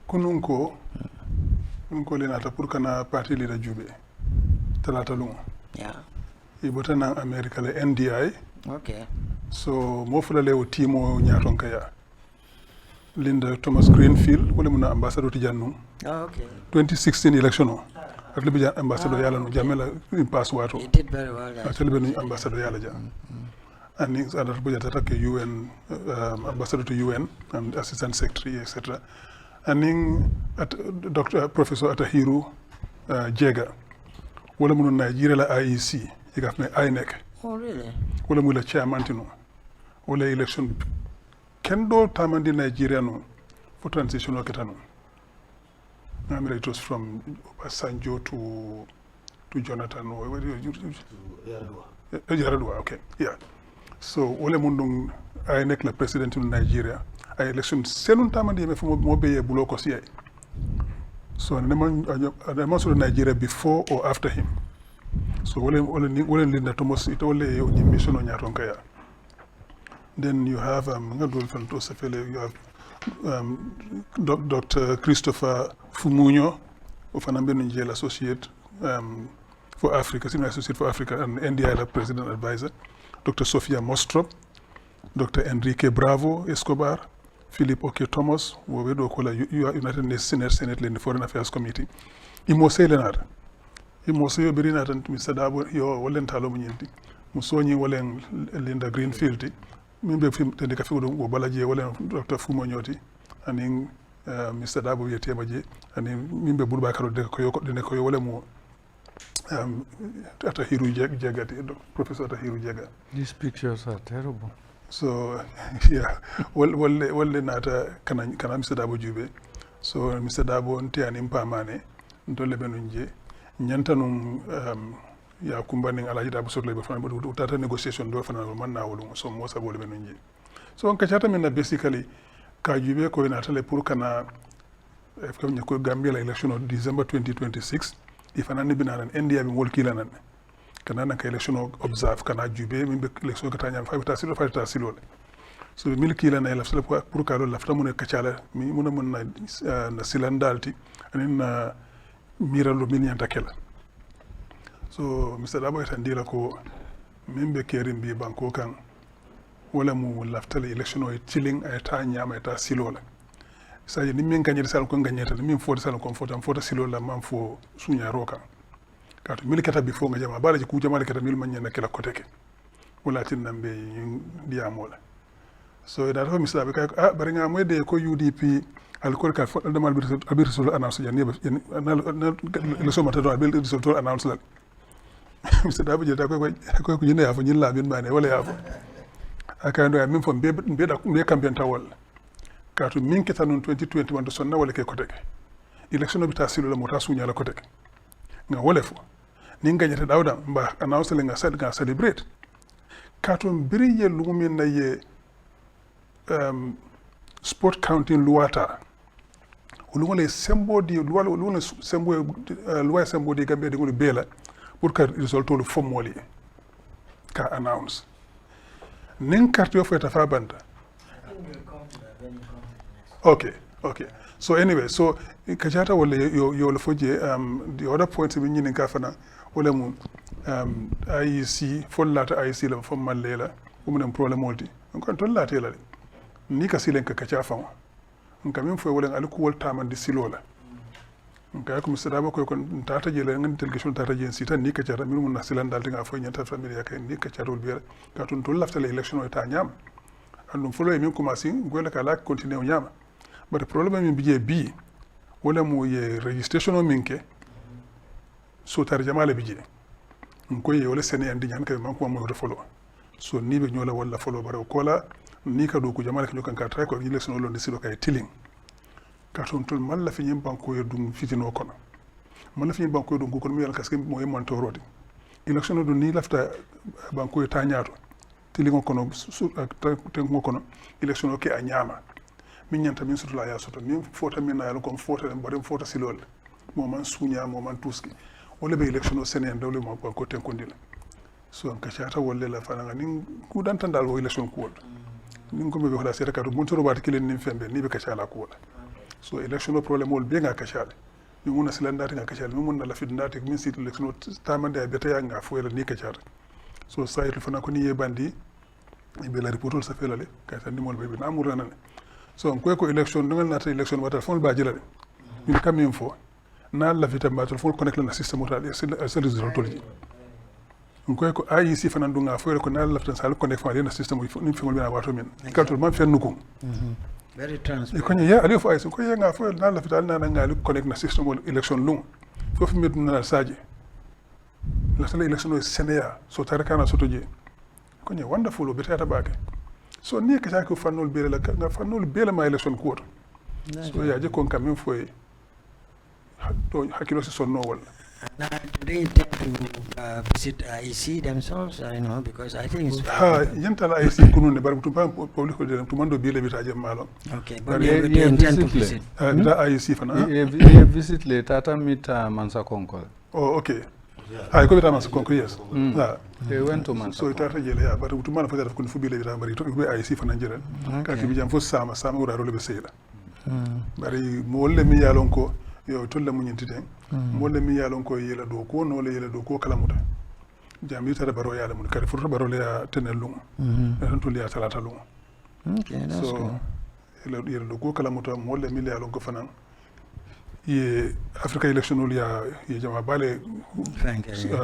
Kununko le nata purkana party leader Jube. Talata lungo. Yeah. Ibota na America le NDI. Okay. So mofula le timo nyatonka ya. Linda Thomas Greenfield, wale muna ambassador tijanu. Oh, okay. 2016 election. At Libya ambassador yala no jamela in pass wato. He did very well. At Libya ambassador yala ja. And things other budget UN ambassador to UN and assistant secretary, etc. And at Professor Atahiru Jega. Wala muna Nigeria la IEC. Ikafne INEC. Oh really? Wala mula chairman tino. Wala election. Kendo tamandi Nigeria no for transition waketano. It was from Sanjo to Jonathan. Yaradua, okay, yeah. So Ole Mundung I elect the president in Nigeria. I election selun tamandi me from Mobeye Buloko CI. So the most of Nigeria before or after him. So Ole Linda Thomas it only mission on Yaronkaya. Then you have you have Dr. Christopher Fumunyo of an Ambenu Jail Associate for Africa, Senior Associate for Africa and NDI President Advisor, Dr. Sophia Mostrop, Dr. Enrique Bravo Escobar, Philip Oke Thomas, Wowedo Kola, United Nations Senate in the Foreign Affairs Committee. Imose Leonard. Imose Berina and Mr. Dabo, your Wallen Talomunti, Musoni Wallen Linda Greenfield, Mimbe Film Tendekafu, Wabalaji, Wallen Dr. Fumonyoti, and in Mr. Dabo Yetemaji, and in Mimbe Budbakaro de Koyo Walemo. Atahiru Jaga, Professor Atahiru Jaga. These pictures are terrible. So, yeah, well, nata kana Mr. Dabo Jube. So, Mr. Dabo nte animpa mane, ntole benunje, nyanta nung ya kumbaning alaji Dabo sotle befana, but utata negotiation do fana manna wolu, so mosa bole benunje. So, nkachata mina basically, ka Jube ko inatale puru kana, ko Gambia la election of December 2026, if anani binaran India bin wol kilanan. Kana na ka election observe kana Jube min be election ka tanya fa silo so mil kila na elafsala pour ka lo lafta mun ka chala mi mun na silandalti anin na miralo min yanta kala so Mr. Dabo eta ndila ko min be kerim bi banko kan wala mu laftala election o chilling ay ta nyama eta silo la sa ni min kanyir sal ko nganyeta min fo sal ko fota silo la man fo sunya roka kato mil kata before nga jama bala ku jama kata mil manya na kala koteke wala tin nambe diamola so da to misla be ka bari nga moy de ko UDP alcool ka fodal damal bir sul announce yani le so mata do albel sul to announce la Mr. Dabo je ta ko ko yene ya fo nyin la bin bane wala ya fo aka ndo ya min fo be campaign tawol kato min keta non 2021 do sonna wala ke koteke election bi ta silu la mota sunya la koteke nga wole fo ninga nyata dawda mba announce le nga celebrate katon biriye lumin na ye sport counting luata ulungole sembo di luwa sembo luwa sembo di Gambia di ngol bela pour que result le formoli ka announce nin carte yo feta fa banda okay so anyway so kajata wala yo le foje the other point bi ñini ka fana wala mu IEC follata IEC la fo mallela ko mun problème molti on ton la tela ni ka silen ka kacha fa on kam fo wala al ko wol tamande silola on ka ko Mr. Dabo ko tata je la ngani delegation tata je sitan ni ka cara mi mun na silan dal nga fo ñanta famille ya kay ni ka carol bi ka ton lafta la election o ta ñam andum folo e min commencé gola ka la continuer o ñama but problem min bije bi wala mu ye registration o minke so tar jamale bije ko ye wala sene andi ñan kay man ko mo do follow so ni be ñola wala follow bare ko la ni ka do ko jamale ko kan ka try ko election lo ndisi do kay tiling ka ton tol man la fi ñim banko ye dum fitino kono man la fi ñim banko ye dum ko mi yalla kaske mo ye man torodi election do ni lafta banko ye tañato tiling kono ten ko kono election o ke a ñama min ñanta min sutula ya soto min fota min na yalla ko fota en bare fota silol mo man sunya mo man tuski wala be election o senen dawle mo ko ten ko ndila so an kachata wala la fana nin ku dan tan dal wo election ko wala nin ko be wala seta ka mun toro bat kilen nin fembe ni be kachala ko wala so election o problem wol be nga kachala ni mun silandati nga kachala ni mun na la fidndati min sit election tamande ay beta ya nga fo wala ni kachala so saytu fana ko ni yebandi be la reportol sa felale kay tan ni mol be na amur nanane so ko election dungal nata election wata fon ba jilale min kam min fo na la vita battle fon connect la system wata c'est result tolji ko IEC fanan dunga fo ko na la tan sal connect fa na system ni fi ngol bina wato min kaltul man fennu ko very transparent ko ya ali fo IEC ko ya nga fo na la vita na ngali connect na system election lung fofu mit na saji la sala election o Sénégal so tarakana soto je ko ni wonderful o betata baake so ni ka ko fanol bele la nga fanol bele ma election ko so ya je kon kam min foy to hakilo se sonno wala now do they intend to visit IEC themselves because I think it's yenta la IEC kunu ne bar mutum pa public ko de tumando bele bitaje malo okay but they intend to visit the IEC fana ye visit le tata mita Mansa Konkol oh okay ay ko bita Mansa Konkol yes they went to Mansa so tata jele ya bar mutum man fa def ko fu bele bita bari to be IEC fana jere ka ki bijam fo sama wura role be seyla bari mo wolle mi yalon ko yo tolle muñinti den molle mi yalon ko yela do ko no le yela do ko kala muta jami tara baro yala mun kare furto baro le ya tenel lungo tan to le ya talata lungo Okay, that's so good. yela do ko kala muta molle mi yalon ko fanan ye Africa election ol ya ye jama bale Thank you.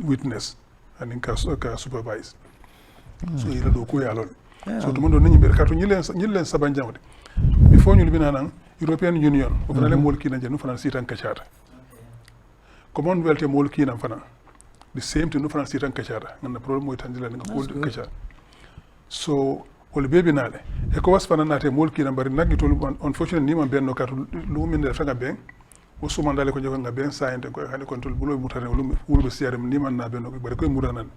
witness and ka supervise so yela do ko yalon so to mondo ni ber kato ñilen saban jamade before ñu libina nan European Union o fana le mol kina jenu fana sitan kachata Commonwealth e mol kina fana the same thing no fana sitan kachata ngana problem moy tanjila nga ko kachata so wol bebi nale e ko was fana nate mol kina bari nagi to unfortunately ni man benno kato lu min de fanga ben o sumandale ko joga nga ben sayende ko hani control bulo mutare wulbe siyare ni man na benno bari ko muranan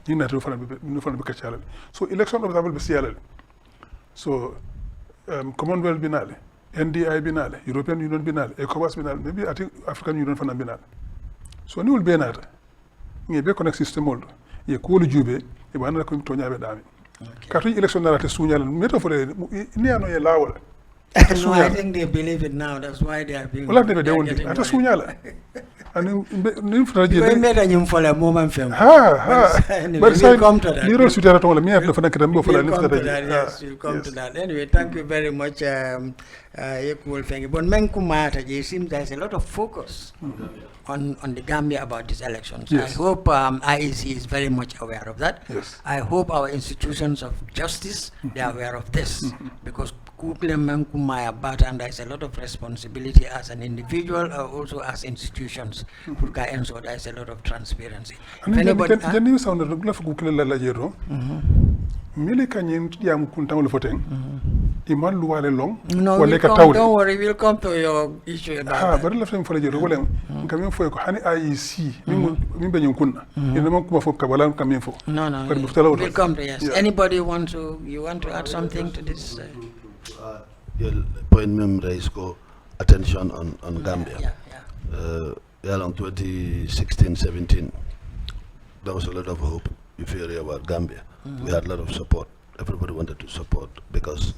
ni nate fana be kachala so election observable be siyale so Commonwealth binale NDI binale European Union binale ECOWAS binale maybe I think African Union fana binale so ni wol benata ngi be connect system moldo ye ko lu jube e banala ko to nyaabe dami kato election na te sunyala meto fole ni ano ye lawol No, I think they believe it now. That's why they are being. wala de de wondi ata sunyala ani ni fata je We made a new for a moment film. but We'll come to that. ni ro sutara to wala mi afna fana kitam bo fala ni We'll come fata to that, yes, we'll come to that. Anyway, thank you very much, Equal. Thank you. But Menkumata, it seems there's a lot of focus on the Gambia about these elections. Yes. I hope IEC is very much aware of that. Yes. I hope our institutions of justice, they are aware of this. Because Kukle Menkumaya Bata, and there's a lot of responsibility as an individual or also as institutions. And so there's a lot of transparency. If anybody... jani sound la fu kule la jero mili kanyin yam kuntam le foten imal luwale long No, wala we'll ka come, tawle don't worry, we'll come to your issue about bari la fem fala jero wala kam fo ko hani IEC min be nyun kunna ina man kuma fo ka wala kam fo that. No, But Murtala would we'll like- come to yes. Yeah. Anybody you want to add something to this? Your point mem raise ko attention on Gambia. Yeah. Along 2016-17, there was a lot of hope, euphoria about Gambia. We had a lot of support. Everybody wanted to support because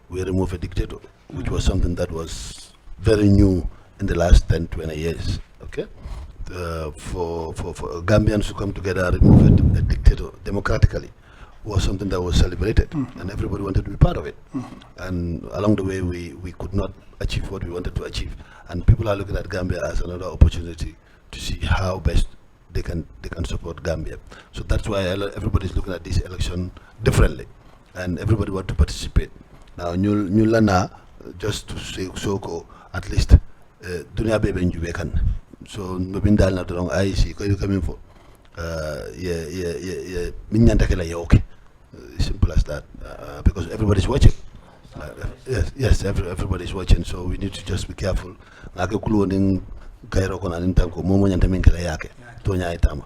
we removed a dictator, which was something that was very new in the last 10-20 years. Okay, for Gambians to come together and remove a dictator democratically was something that was celebrated, and everybody wanted to be part of it. And along the way, we could not achieve what we wanted to achieve, and people are looking at Gambia as another opportunity to see how best they can support Gambia. So that's why everybody is looking at this election differently, and everybody want to participate. Now, new lana just to say so at least dunia bebe njube kan. So nobindal na dorong IEC ko you coming for minyanta kala okay. Simple as that, because everybody's watching. Yes, everybody's watching, so we need to just be careful. Ngake kuloning kairo kona nintanko momo nyanta minkela yake tonya itama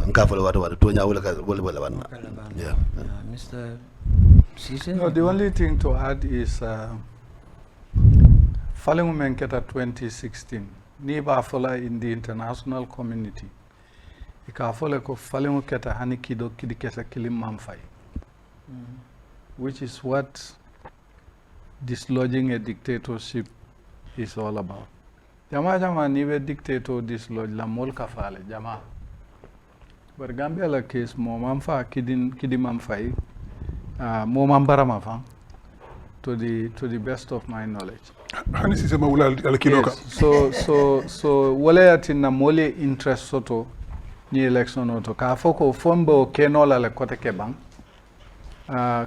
ngafala watu tonya wala wana. Yeah. Mr. Cisse? No, the only thing to add is Falingu Menketa 2016. Ni ba fola in the international community. Ika fola ko Falingu Keta hani kido kidi kesa kilim mamfai. Which is what dislodging a dictatorship is all about. Jama niwe dictator dislodge la mol kafale jama. But Gambia la case mo mamfa kidi mamfai mo mambara mafa to the best of my knowledge. hani si sema wala al kiloka Yes. So wale yatina mole interest soto ni election oto ka foko fombo kenola le kote kebang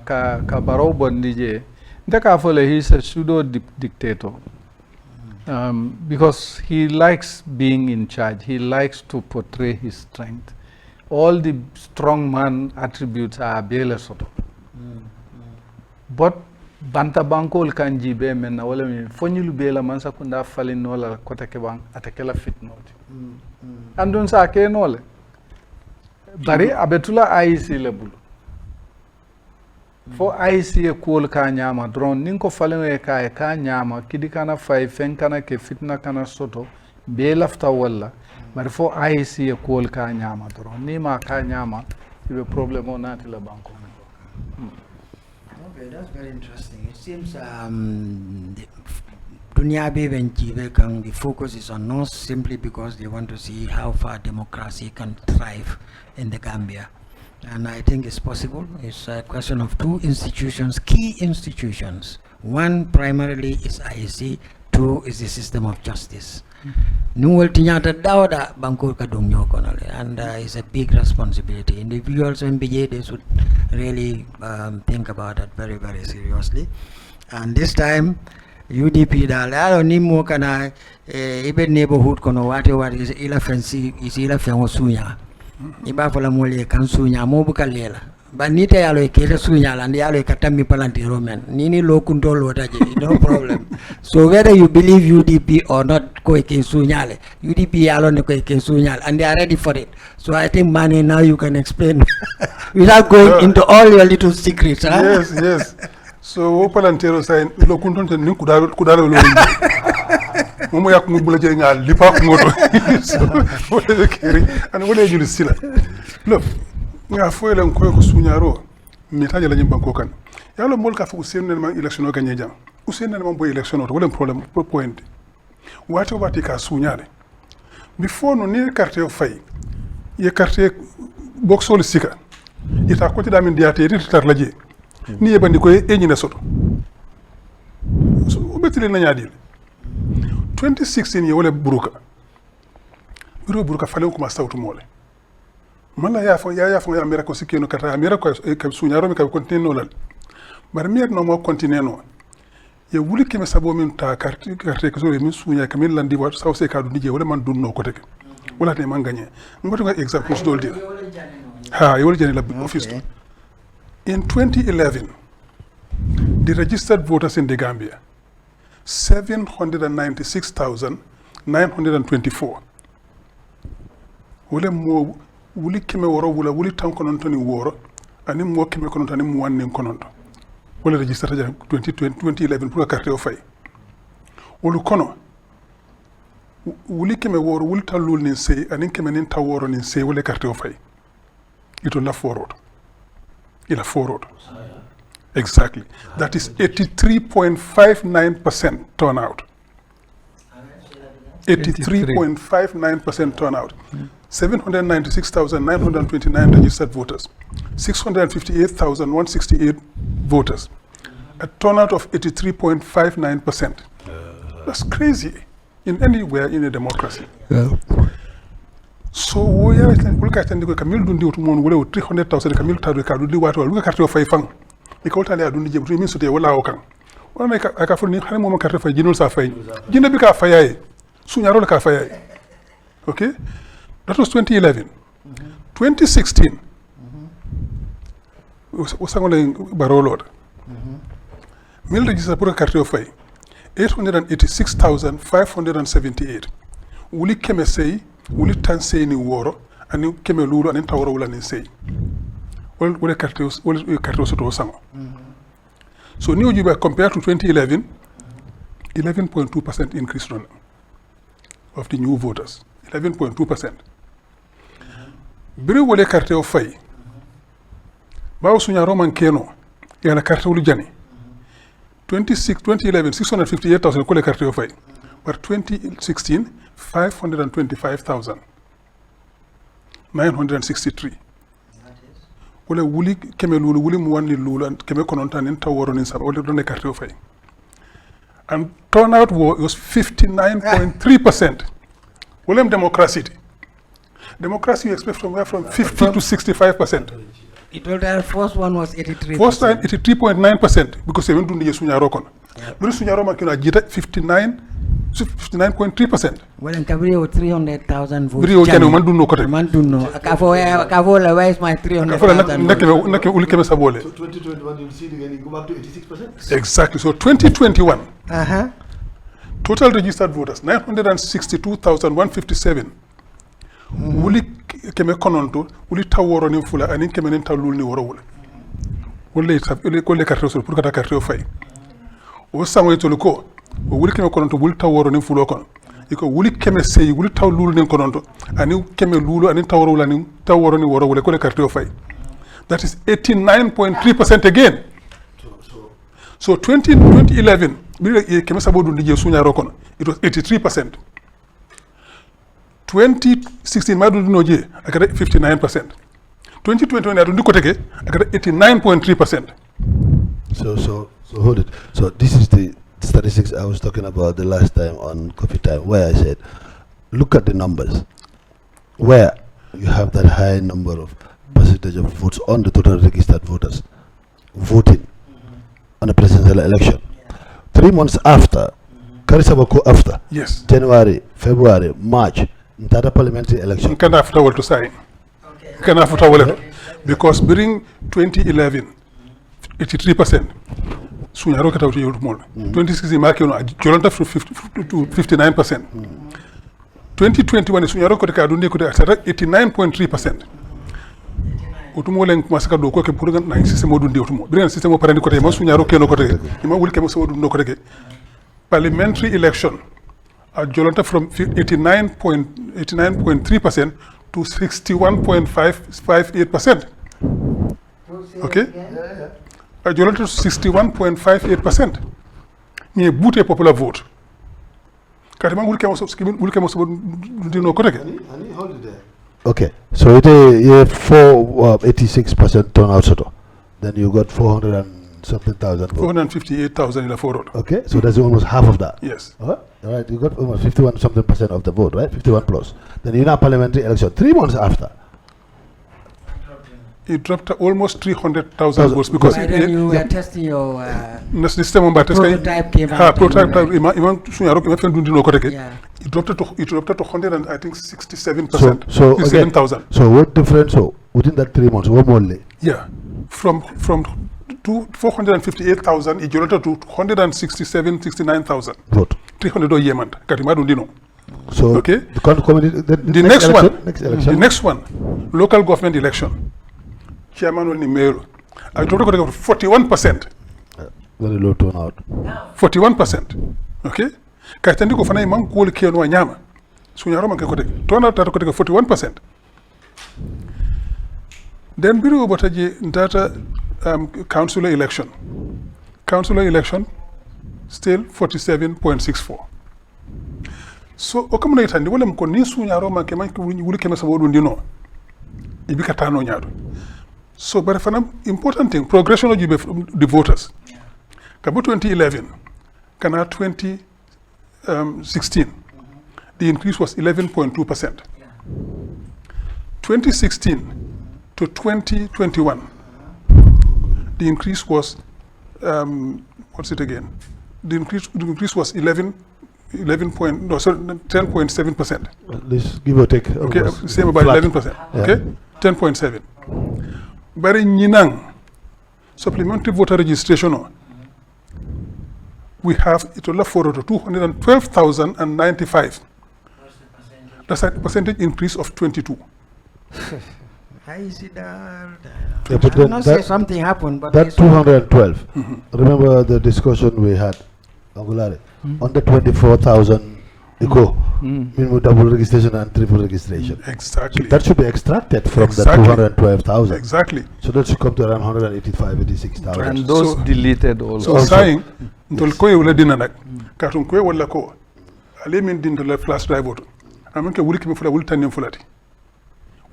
ka baro bondije ndeka fole he's a pseudo dictator because he likes being in charge. He likes to portray his strength. All the strong man attributes are bele soto. But banta bankol kan jibe men na wala mi fonyulu bela mansa kunda falin nola kota ke bang atakela fit noti andun sa ke nole bari abetula IEC lebul fo IEC e kol ka nyama drone ninko falin e ka nyama kidi kana fay fen kana ke fitna kana soto be lafta wala bari fo IEC e kol ka nyama drone ni ma ka nyama ibe problem o nati la banko. Okay, that's very interesting. It seems dunia be benjibe kang the focus is on North simply because they want to see how far democracy can thrive in the Gambia. And I think it's possible. It's a question of two institutions, key institutions. One primarily is IEC, two is the system of justice. And it's a big responsibility. Individuals in BJ, they should really think about it very, very seriously. And this time, UDP dal ni mo kana even neighborhood kono what is ila fancy is ila fango sunya iba fola mole kan sunya mo buka lela ba nite yalo ekele sunya la ndi yalo ekatami palanti roman nini lo control wataje no problem. So whether you believe UDP or not ko eke sunya le UDP yalo ne ko eke sunya and they are ready for it. So I think Mane, now you can explain without going into all your little secrets. Yes. So palantero say lo kuntonte ni kudalo lo momo yak mu bula je ngal lipa ngoto so wole keri an wole juli sila lo nga foyle ko ko suñaro mi taje la jimban ko kan yalo mol ka fu sen man election o gagné jam usen man boy election o wala problème point wato wati ka suñale before no ni carte o fay ye carte boxol sika ita ko ti damin diate tar la je ni yebandi ko eñi na soto so betile na ñaadil 2016 ye wala buruka fale ko ma sawtu mole mala ya fo ya mera ko sikeno kata mera ko ka suñaro mi ka continue no lal bar mi no mo continue no ye wuli keme sabo min ta carte ko so min suña ka min landi wat sawse ka du nije wala man dunno ko tek wala te man gagné ngoto nga exemple so doldi ha ye wala jani la office to. In 2011, the registered voters in the Gambia, 796,924. Wole mo wuli keme woro wula wuli tankononto ni woro ani mo keme kononto ani mo wannin kononto. Wole registered 2011 pour carte o fay. Wolu kono wuli keme woro wuli talul nin sey ani keme nin taworo nin sey wole carte o fay. Ito la foroto. Il a forward. Exactly. That is 83.59% turnout. 83.59% turnout. 796,929 registered voters. 658,168 voters. A turnout of 83.59%. That's crazy in anywhere in a democracy. Yeah. So we are look at the Camille Dundi to Mon Willow 300,000 Camille Tadu di water, look at your fay fang. The Kotali Adundi means to the Walaokan. One I can fully Hanimo Carrefa, General Safay. Ginabika Faye, Sunaroka Faye. Okay? That was 2011. 2016 was only Barolod. Mill register Pura Cartio Fay 886,578. Wuli Kemesei. Wuli tan sey ni woro ani keme lulu ani taworo wala ni sey wala carte soto sango so ni ojuba compared to 2011 11.2% increase of the new voters 11.2% biri wala carte o fay bawo sunya roman keno ya la carte wulu jani 2011 658,000 ko le carte o fay but 2016 525,963. Wala wuli keme lulu wuli muwani lulu and keme konontan in taworo nin saba wala donne carte o fay. And turnout was 59.3%. Wala democracy. Democracy you expect from where from 50 to 65%. It told our first one was 83%. First time 83.9% because they went to the Sunyaro kon. But Sunyaro makina jita 59.3%. Well, in Cabrio 300,000 votes. Brio jani man dunno kote. Man dunno. Akavola, where is my 300,000? Nake ulikeme sabole. So 2021 you'll see again go back to 86%. Exactly. So 2021. Total registered voters 962,157. Wuli keme kononto wuli taworo ni fula ani keme nen tawlul ni woro wala. Wala ko le carte pour kata carte fay. O sango to ko wuli keme kononto wuli taworo ni fulo kon. Iko wuli keme sey wuli tawlul ni kononto ani keme lulu ani taworo wala ni taworo ni woro wala ko le carte fay. That is 89.3% again. So 2011 keme sabo dundi je suñaro kono it was 83%. 2016 ma dundi no je akata 59%. 2021 adu ndiko teke akata 89.3%. So hold it. So this is the statistics I was talking about the last time on Coffee Time, where I said, look at the numbers. Where you have that high number of percentage of votes on the total registered voters voting on the presidential election. 3 months after, Karisabako after, Yes. January, February, March, that parliamentary election. Can after all to sign. Can after all because during 2011, 83%. Suñaro kata wuti yoru mol. 2016 marke no jolanta to 59%. 2021 suñaro ko ka dundi ko de 89.3%. Otumo len kuma saka do ko ke pour na système o dundi otumo. Biren système o parandi ko te ma suñaro keno ko te. Ma wul ke mo so dundo ko te. Parliamentary election a jolanta from 89.3% to 61.58%. Okay? A jolanta to 61.58%. Ni booté popular vote. Kati ma wul ke mo so dundo ko te. Okay, so it is 86% turnout soto. Then you got 400 and something thousand votes. 458,000 in the forward. Okay, so that's almost half of that. Yes. All right, you got almost 51 something percent of the vote, right? 51 plus. Then you have parliamentary election 3 months after. It dropped to almost 300,000 votes because By then you were testing your prototype came out. prototype iman suñaro ko fen dundi no ko teke. Yeah. It dropped to 100 and I think 67%. So again, 67,000. so what difference? So within that 3 months, what more? Yeah. From 458,000 it dropped to 69,000. Vote. 300 do yeman kati ma dundi no. So Okay. the Next election, one. next election. The next one, local government election. Chairman only mayor. I dropped to 41%. Very low turnout. 41%. Okay? Kaitandi ko fana imam ko ke no nyama. Suñaro man ke ko tek. Tona ta ko tek 41%. Then biro botaji data councillor election. Councillor election still 47.64. So okamna itandi wala mko ni suñaro man ke man ko wuli ke masa wodu ndino. Ibika tano nyaado. So but fana important thing progression of the voters. Kabo 2011, kana 2016, the increase was 11.2%. 2016 to 2021, the increase was, what's it again? The increase was 10.7%. At least give or take. Okay, almost same about flat. 11%. Yeah. Okay, 10.7. Bari Nyinang, supplementary voter registration, we have it all for 212,095. That's a percentage increase of 22. How is it that? Yeah, but I then not say that- something happened, but That it's 212. Remember the discussion we had, Angulare, on the 24,000 eco minimum double registration and triple registration. Exactly. That should be extracted from Exactly. the 212,000. Exactly. So that should come to around 185, 86,000. And those So- deleted also. So saying, ntol koye wala dina nak, katum koye wala ko, ale min din la flash drive auto. Amanke wuli keme fula wuli tanim fulati.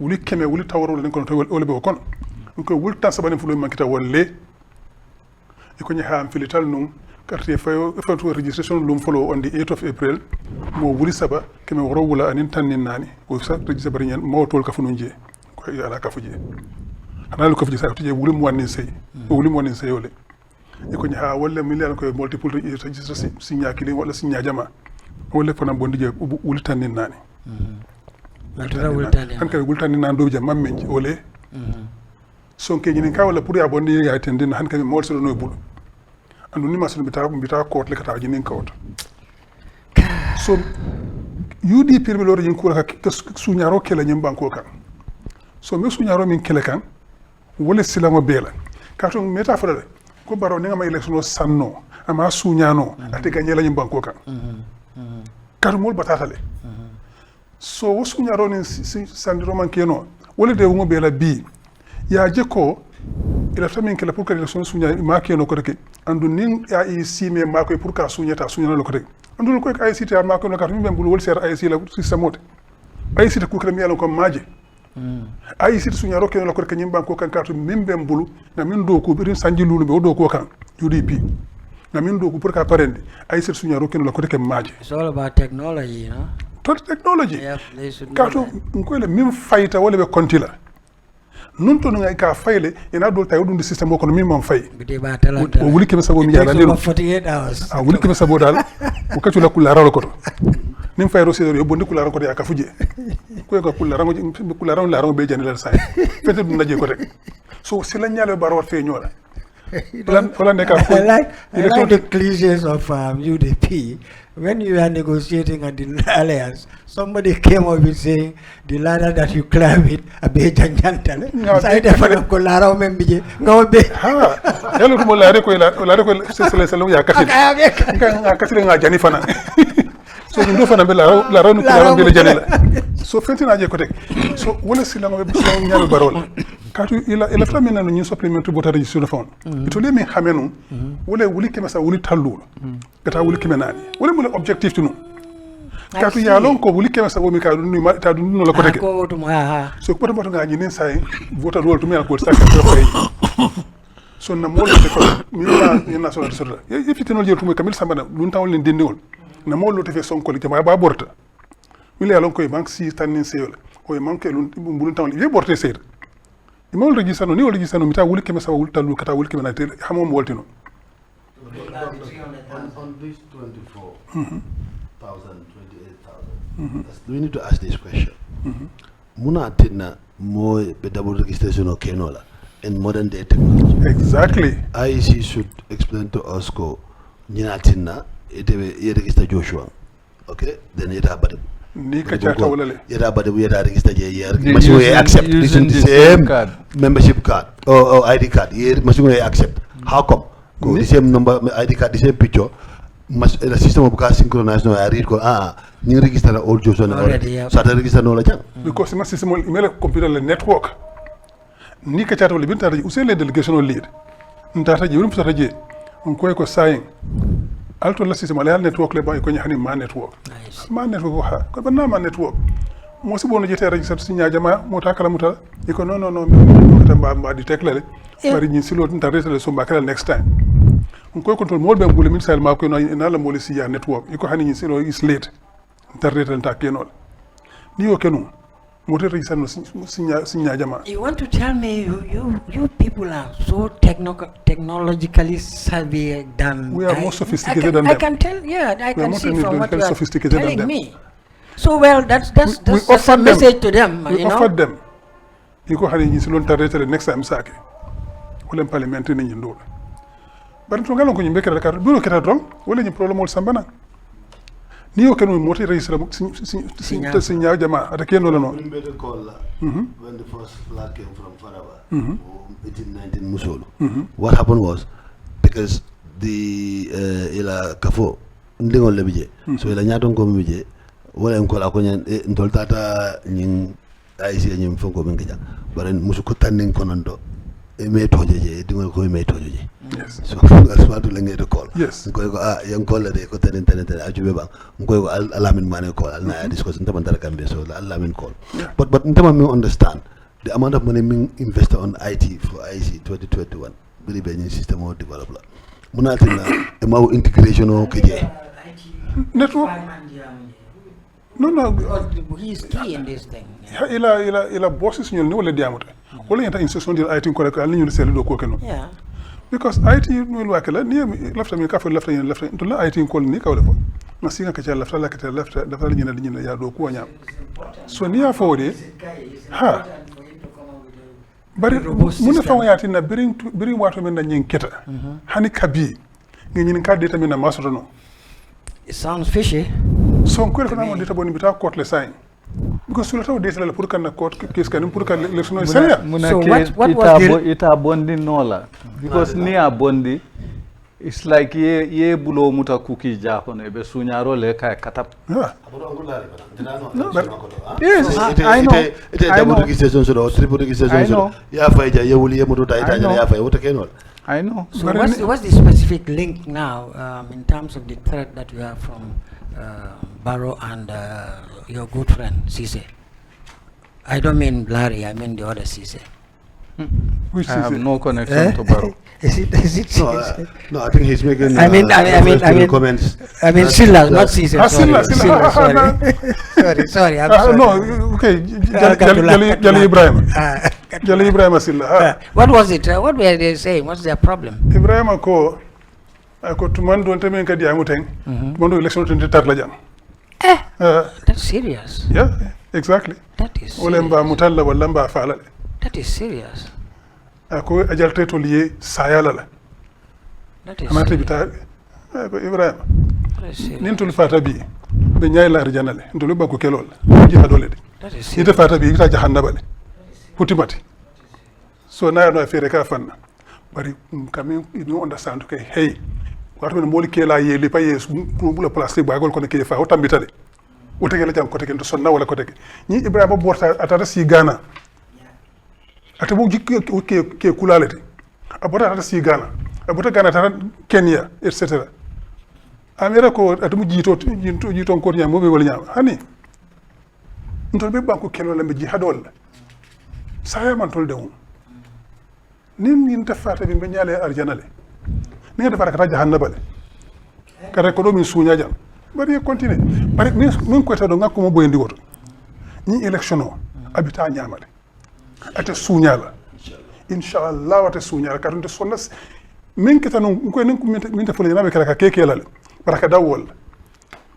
Wuli keme wuli tawaro wala kono wala be kono. Nko wuli tan sabani fulo mankita walle. Iko nya ha am filital num carte fayo to registration lum follow on the 8th of April mo wuli saba keme woro wala anin tanin nani o sa register bari nyen mo tol ka funu je ko ala ka fuje ana lu ko fuje sa to je wuli mo wanin sey wuli mo wanin sey wala iko nya ha wala million ko multiple register signa kili wala signa jama wala fana bondi je wuli tanin nani han kay wuli tanin nan do je mammen wala sonke ñinin ka wala pour ya bondi ya tendin han kay mo so no bulu andu ni masul bita court le kata ñinin kawto so UDP be lor yin ko ka suñaro kala ñim banko kan so me suñaro min kele kan wala silama bela kato meta fara ko baro ni ngama election o sanno ama suñano ate gagné la ñim banko kan kato mol batatale so wo suñaro ni sandiro man keno wala de wo bela bi ya je ko ila tamin kala pour que election sunya ma ke no ko rek andu nin IEC me ma ko pour ka sunya ta sunya no ko rek andu ko IEC ta ma ko no ka mi ben bul wol ser IEC la système mote IEC ta ko kala mi yalon ko maaje IEC sunya ro ke no ko rek nyim ban ko kan kartu min ben bulu na min do ko birin sanji lulu be do ko kan UDP na min do ko pour ka parende IEC sunya ro ke no ko rek maaje. It's all about technology, you know. Technology. Yeah, they should know kartu ko le min fayta wala be kontila nun to nga ka fayle ina do tay dum système ko min mom fay o wuli keme sabo mi yalla lelu 48 hours wuli keme sabo dal o kaccu la kula rawlo ko nim fay ro sedo yo bondi kula rawlo ko ya ka fuje ko kula rawlo la rawlo be janel say fete dum naje ko rek so sila nyalo baro fe ñola wala ne ka I like the cliches of UDP. When you are negotiating a deal alliance, somebody came up with saying the ladder that you climb it a be janjantale. Sai de fana ko lara o membije ngawbe. Ha. Yalo ko la ko sele ya katil. Nga katil nga jani fana. So ndo fana be la raw no be janela. So fentina je ko tek. So wala sila ngabe so nyaaru barol. Katu ila famina no ñu supplément bota register phone. Itole mi xamenu wala wuli kema sa wuli tallu. Kata wuli kema nani. Wala mu objectif tu no. Katu ya lon ko wuli kema sa wo mi ka du ma ta du no la ko tek. Ko to ha. So ko to nga ñi say vota role to mi ko sa ka fay. So na mo le ko mi na so so. Ye fitino je to mo kamil sambana lu tawol ni dindewol. Na mo lo te fe son ko jama ba borta. Mi le lon ko bank si tanin seyol. Ko manke lu mbulun tawol ye borte seyr. Ima wol regisano ni wol regisano mita wuli keme sa wul talu kata wuli keme na tel xamom woltino on this 24,000 28,000 we need to ask this question muna tinna mo be double registration o kenola in modern day technology exactly IEC should explain to us ko nyina tinna ete ye register Joshua okay then it happened ni ka chata wala le yada bade yada register je yer machine we accept using the same card. Membership card or ID card yer machine we accept how come go the same number ID card the same picture the system of car synchronize no I read ko ni register na old Joshua already so that register no la jang because my system email computer le network ni ka chata wala binta usé le delegation lead ntata je wum sata je on ko saying alto la system ala network le bay ko ñani ma network ma network ha ko banna ma network mo si bono jete register signa jama mo takala muta iko non tamba ma di teklale bari ñi silo tan resele so mbakala next time on ko control mo be ngule min sal ma ko no na la mo le si ya network iko hani ñi silo is late internet ta kenol ni o kenu mo te register no signa jama. You want to tell me you people are so technologically savvy than we are more sophisticated than them. I can tell, yeah, I can see from what you are telling me. So well, that's a message to them, we offered them. You go hari ñi silon tarete next time sake. Wala parliament ni ñi ndola. Bari to ngalon ko ñi bekere ka bureau keta dron wala ñi problème wol sambana. Ni o kenu moti register signa jama ata keno la no. When the first flag came from Faraba 1819 Musolo what happened was because the ila kafo ndingol lebije so ila nyaton ko mije wala en ko la ko nyen ndol tata nyin IC nyim fonko min gija bare musu ko tanin konondo e me tojeje dingol ko me tojeje yes so asma to lengi de call yes ko yang call de ko tanin ajube bang ko alamin mane call na discuss ntaman dara kambe so alamin call but ntama me understand the amount of money being invested on IT for IC 2021 really be system or developer munatina e ma integration o keje network no he's key in this thing. ila bosses ñol ni wala diamuta wala yenta instruction de IT ko rek al ñu selu do ko keno Yeah. because IT ñu wakala ni lafta mi ka fa lafta yen lafta to la IT ko ni ka wala fo ma singa ka ci lafta la ka lafta dafa la ñina ñina ya do ko ñam so ni ya fo de ha bari mu na fa wayati na birin wato men na ñin keta hani kabi ngi ñin ka de tamina masoto no. It sounds fishy. So on kweli kana data boni bita court le sign because sula taw data la pour kana court case kan pour kan le sono saya so what was ita bondi nola because ni a bondi It's like ye bulo muta cookie japono ebe sunyaro le kai katap. Yeah. Yes, I know. I know. I know. So what's the specific link now in terms of the threat that you have from Barrow and your good friend Cisse? I don't mean Larry, I mean the other Cisse. Which I have is no connection to Barrow. Is it No, I think he's making I mean comments. I mean Silla, not Cisse. Silla. Sorry, I'm sorry. No, okay. Jali Ibrahim. Jali Ibrahim Silla. What was it? What were they saying? What's their problem? Ibrahim ko tumando nteme kadi amuteng. Tumando election 20 la jam. That's serious. Yeah, exactly. That is Olemba serious. mutalla wala mba fala. That is serious. Ako ajalte to lié sayala la. That is Amate serious. bita ko Ibrahim. That is serious. Nintul fata bi be nyaay la rijanale ndulu ba ko kelol ji hadole de. That is Ita serious. fata bi ita jahannaba le. Putimati. So na no affaire ka fanna. Bari kami you understand okay hey wato no moli kela ye li pa yes pour la place ba gol ko ne ke fa o tambita de. O tegele jam ko tege to sonna wala ko tege. Ni Ibrahima borta atata si Ghana. Ate bo jikki ke kulalete. Abota atata si Ghana. Abota Ghana tata Kenya etc. Amira ko atumu jito ko nyam mo be wala nyam. Hani. Ntol be banko kelo la be jihadol. Saya man tol dewu. Nin tafata bi be nyale arjanale. Ni nga defara kata jahannaba le. Kare ko do min sunya jam. Bari continue. Bari min ko tado ngakko mo boyendi woto. Ni election o abita nyamale. Ate sunya la. Inshallah wate sunya la karonte sonnas min ketano ko nen ko min ta fole nabe kala ka kekela le. Baraka dawol.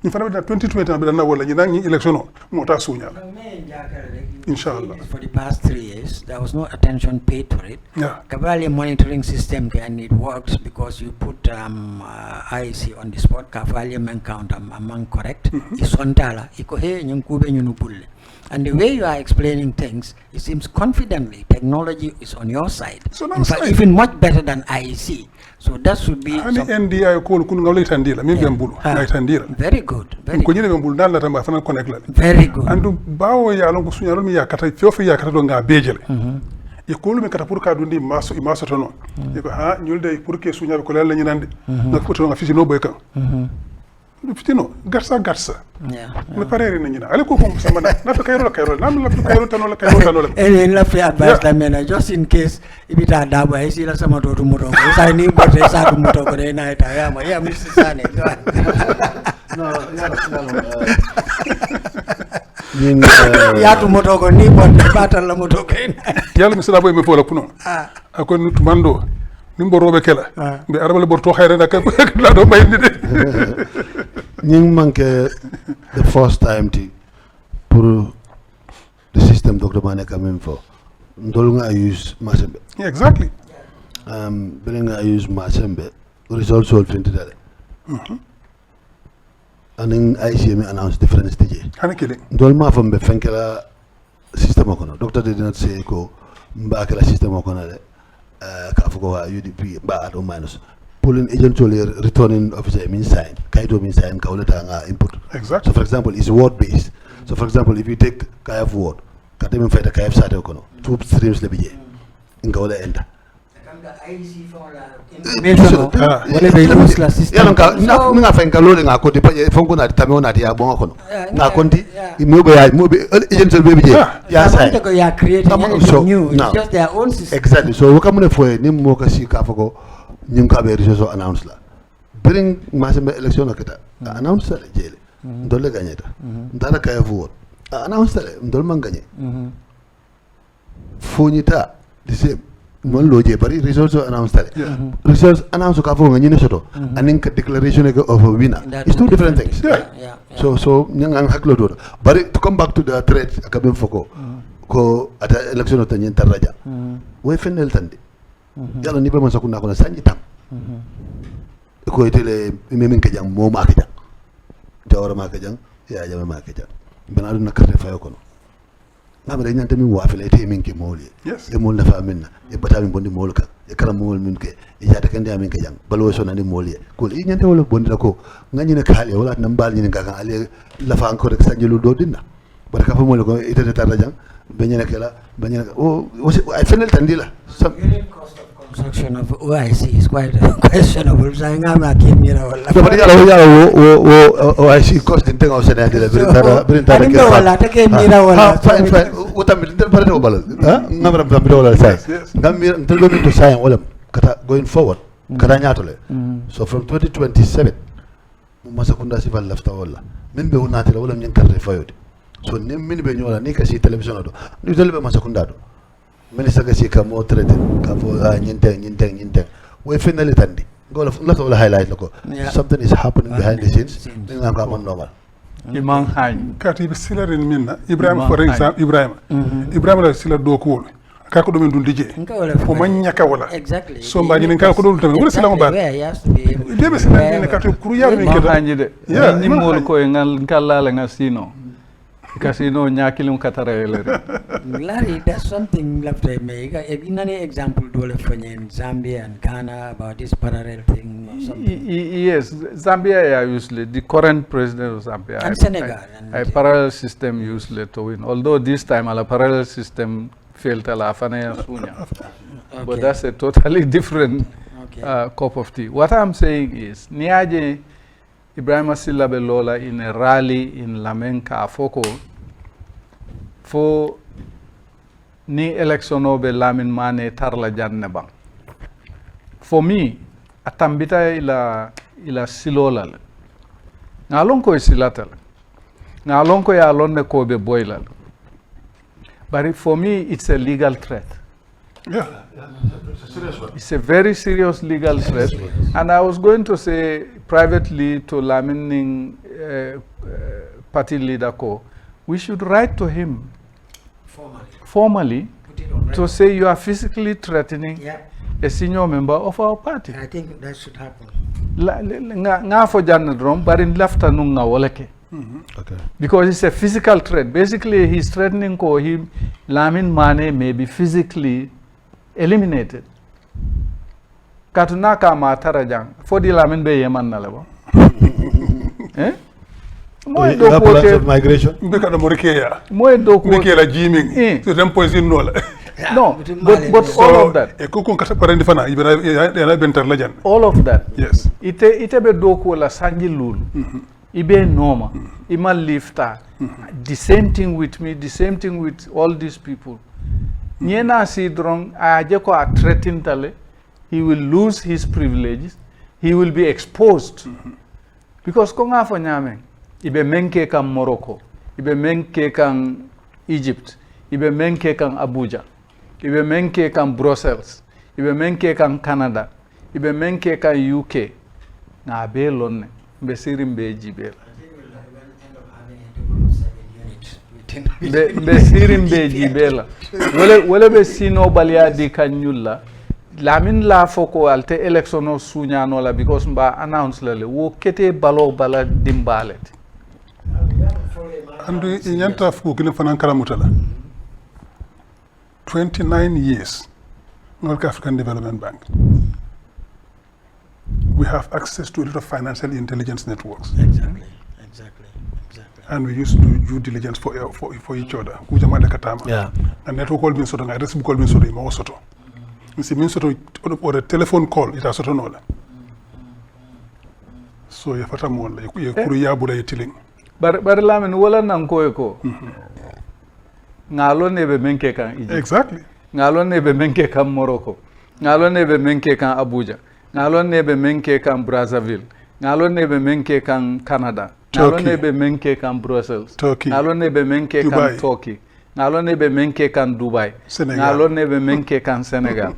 Ni fana be 2020 na be na wala ni nang election o mo ta sunya la. Inshallah. For the past 3 years, there was no attention paid to it. Yeah. Kabali monitoring system and it works because you put IC on the spot. Kavali men count among correct. Isontala iko he nyunkube nyunubulle. And the way you are explaining things, it seems confidently technology is on your side. So In fact, even much better than IEC. So that should be Hani some- NDI ko kun ngawle tandila min be mbulu ngai tandila. very good. Very Ko good. nyine be mbulu dal la tamba fana connect la. Very good. Andu bawo ya lon ko sunya mi yakata fiofi yakata do nga bejele e ko lumi kata pour ka dundi maso imaso tono e ko ha nyulde pour que sunya ko la nyinande na ko to nga fisi no boy kan fitino garsa Yeah. me parere na nyina ale ko sama na to kayro nam la to kayro tanola And la free advice la mena just in case ibita dabo ay sila sama to muto ko sa ni bote sa to muto ko na ita ya ma ya Mr. Sane ya to muto ko ni bote batal la muto ko yalla mi sala boy me fola kuno akon tumando nimbo robe kela be arabale bor to khayre na ka la do bay ni de Nying manke the first time pour the system Dr. Mane come for. Ndol nga use Masembe. Yeah, exactly. Bring nga use Masembe. Results all printed there. And in ICM announced different stage. Hani kile Ndol ma from be fenkela system okono. Doctor did not say ko mba kala system okono le. Ka fuko wa UDP ba ado minus. Pulling agent to returning officer means sign. Kaito means sign kauleta input. exactly. So for example, it's word based. So for example, if you take KF word, katemin fight a KF side okono. 2 streams lebije. Inga wala enda. Yalo nga fa ngalo nga kodi pa fonko na tame ona dia bonga kono. Na kondi imobe agent lebije. Ya sai. ya creating anything new. It's just their own system. Exactly. So wakamune fo ni moka si ka foko nyum ka be resource announce la. Bring masembe election akata. Announce la jele. Ndole ganyeta. Ndara KF word. Announce la ndol manganye. Fonita the same. Mon loje bari results announced that. Results announced ka fo ngani soto. Anin ka declaration of a winner. It's two different things. Yeah. So nyang haklo do. Bari to come back to the threat akabem foko. Ko ata election of tanyen taraja. We fenel tande. Yalla ni be man sakuna ko sanji tam. Ko itele memin ka jang mo ma ka jang. Jawara ma ka jang, ya jama ma ka jang. Bana do na carte fayo ko no. ngam re nyante mi wafile te min ke moli Yes. e mol na fa minna e bata min bondi mol kan e kala mol min ke e jata kan dia min ke jang balo so nani moli ko e nyante wala bondi ko ngani ne kale wala nan bal ni ga kan ale la fa encore rek sanjulu do dinna baraka fa mol ko ite ta jang be nyene kala be nyene o ay fenel tandila Unit cost of construction of OIC is quite questionable. So I'm not giving you so bari yalla wo ay si cost din tenga o sene adila birin tara ke wala take mira wala. fine utam min den bare to bala ha ngamram tam do wala sai ngam mi ntel do min to sai wala kata going forward kata nyatole so from 2027 masakunda si val lafta wala min be wonatela wala nyen karre fayode so nim min be nyola ni kasi television do ni telebe masakunda do minister kasi ka mo traité ka fo nyinte we finally tandi gola lafta wala highlight lako something is happening behind the scenes ngam ka mon normal imam hañ kati be silarin minna Ibrahima for example Ibrahima la sila do ko wol ka ko do men dun dije ko man nyaka wala Exactly. so mbaji nin ka ko do tan wala sila mo ba be silarin minna kati kuru yaru min imam kedo hañi de Yeah, ni Imam mol Hañ. ko ngal kala nga sino casino ñakilim katarele Larry, that's something left to make. Any example do in Zambia and Ghana about this parallel thing or something? Yes, Zambia usually the current president of Zambia And Senegal. a parallel system usually to win. Although this time a parallel system failed a la fana sunya. But that's a totally different cup of tea. What I'm saying is Niaje Ibrahim Silabe Lola in a rally in Lamenka Foko for ni election obe Lamin Mane Tarla Janne Bang. For me, atambita ila silola le. Ngalon ko silata le. Ngalon ko ya alon ko be boila le. But for me, it's a legal threat. yeah It's a very serious legal threat. And I was going to say privately to Lamin party leader ko, we should write to him formally to say you are physically threatening a senior member of our party. I think that should happen. Nga fo janna drum barin lafta nunga woleke. okay Because it's a physical threat. Basically, he's threatening ko him Lamin Mane may be physically eliminated. Katuna ka ma tarajang fodi Lamin be yeman na lebo. Eh? Moy do ko migration be ka do mo rekeya moy do ko ke la jiming so dem poison no la no, but all of that. e ko kon kata parandi fana yana bentar la jan All of that. yes Ite be do ko la sanji lul. Ibe norma. Ima lifta. The same thing with me, the same thing with all these people. Nyena si drong aje ko a threaten tale, he will lose his privileges, he will be exposed. Because ko nga fo nyame, ibe menke kan Morocco, ibe menke kan Egypt, ibe menke kan Abuja, ibe menke kan Brussels, ibe menke kan Canada, ibe menke kan UK. Na be lonne, be sirim be jibel. Be sirim be jibela. Wala be sino balia di kanyulla. Lamin la foko alte election o sunyano la because mba announce lale wo kete balo bala dimbalet. andu inyanta fu kile fana kala mutala 29 years North African Development Bank we have access to a lot of financial intelligence networks Exactly. and we used to do due diligence for each other kujamada katama yeah and network call bin soto ngai call bin soto ma soto nsi min soto or a telephone call ita soto nola so ya fata mo wala ya kuru ya bula yitiling Bar lamin wala nan ko ngalo ne be menke kan Egypt. exactly Ngalo ne be menke kan Morocco. Ngalo ne be menke kan Abuja. Ngalo ne be menke kan Brazzaville. Ngalo ne be menke kan Canada. Ngalo ne be menke kan Brussels. Turkey. Ngalo ne be menke Dubai. kan Turkey. Ngalo ne be menke kan Dubai. Senegal. Ngalo ne be menke kan Senegal.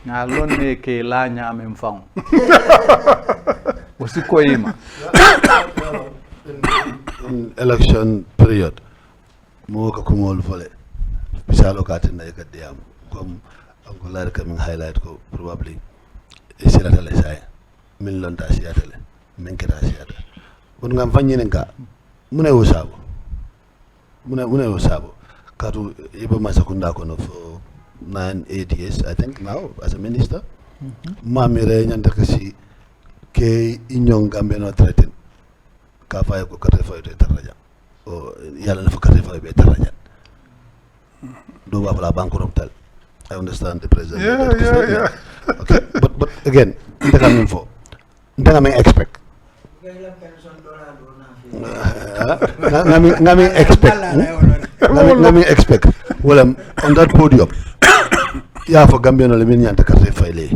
Ngalo ne ke la nyame mfang. Wasi koyima. in election period mo ka kumol fole bisalo ka tin na ka diam comme ko la ka min highlight ko probably e sira tele say min lon ta siya tele min ka ta siya on ngam fanyi ka mune wo sabo Katu Iba Masakunda kono for 9-8 years, I think now as a minister. Mamire nyandakasi ke inyong Gambia no threaten. Kafa ko kate fa ite taraja. O yalla na fa kate fa be taraja. Do wa la banko tal. I understand the president. Yeah. Okay, but again, ndanga expect. Ngami expect. Well, on that podium, yeah, for Gambia no lemini anta karte faile.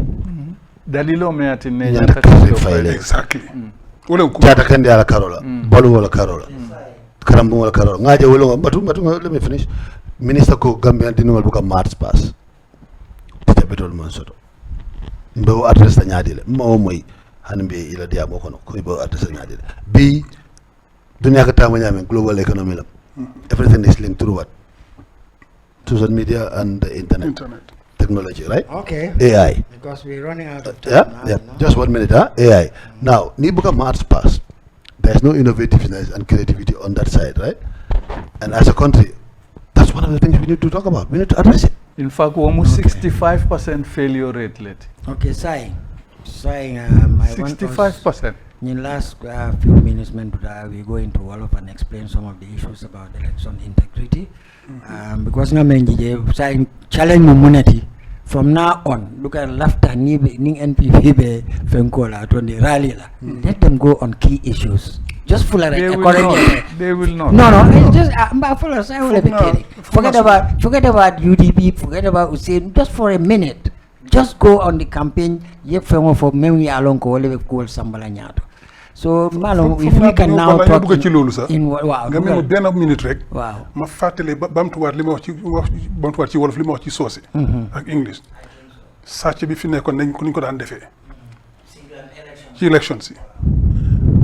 Dalilo me atine Anta karte faile. Exactly. Wala ku Jata kende ala karola, balu wala karola, karambu wala karola. Ngaje wala batu let me finish. Minister ko Gambia dinu buka March pass. Tita betol monsoto. Mbo address ta nyaadile. Mo moy hanbe ila dia mo kono ko ibo address nyaadile. B dunya ka tama nyame global economy la. Everything is linked through what? Social media and the internet. Technology, right? Okay. AI. Because we're running out of time. Yeah. Just 1 minute, AI. Now, Nibuka March pass. There's no innovativeness and creativity on that side, right? And as a country, that's one of the things we need to talk about. We need to address it. In fact, almost 65% failure rate late. Okay, saying, I 65%. in last few minutes, we go into all of and explain some of the issues about election integrity. Because saying challenge community from now on. Look at laughter ni NPP be fenkola to the rally la. Let them go on key issues. Just full of They will not. No. It's just I will be kidding. Forget about UDP. Forget about Hussein. Just for a minute. Just go on the campaign. Ye for memory along ko le call Sambala Nyato. So Malo, if we can now talk in wow. Nga mo benn minute rek. Wow. Ma fatale bamtuwaat li ma wax ci wolof li ma wax ci soose ak English. Sàcc bi fi nekkoon nañ ko daan defee. Ci election si.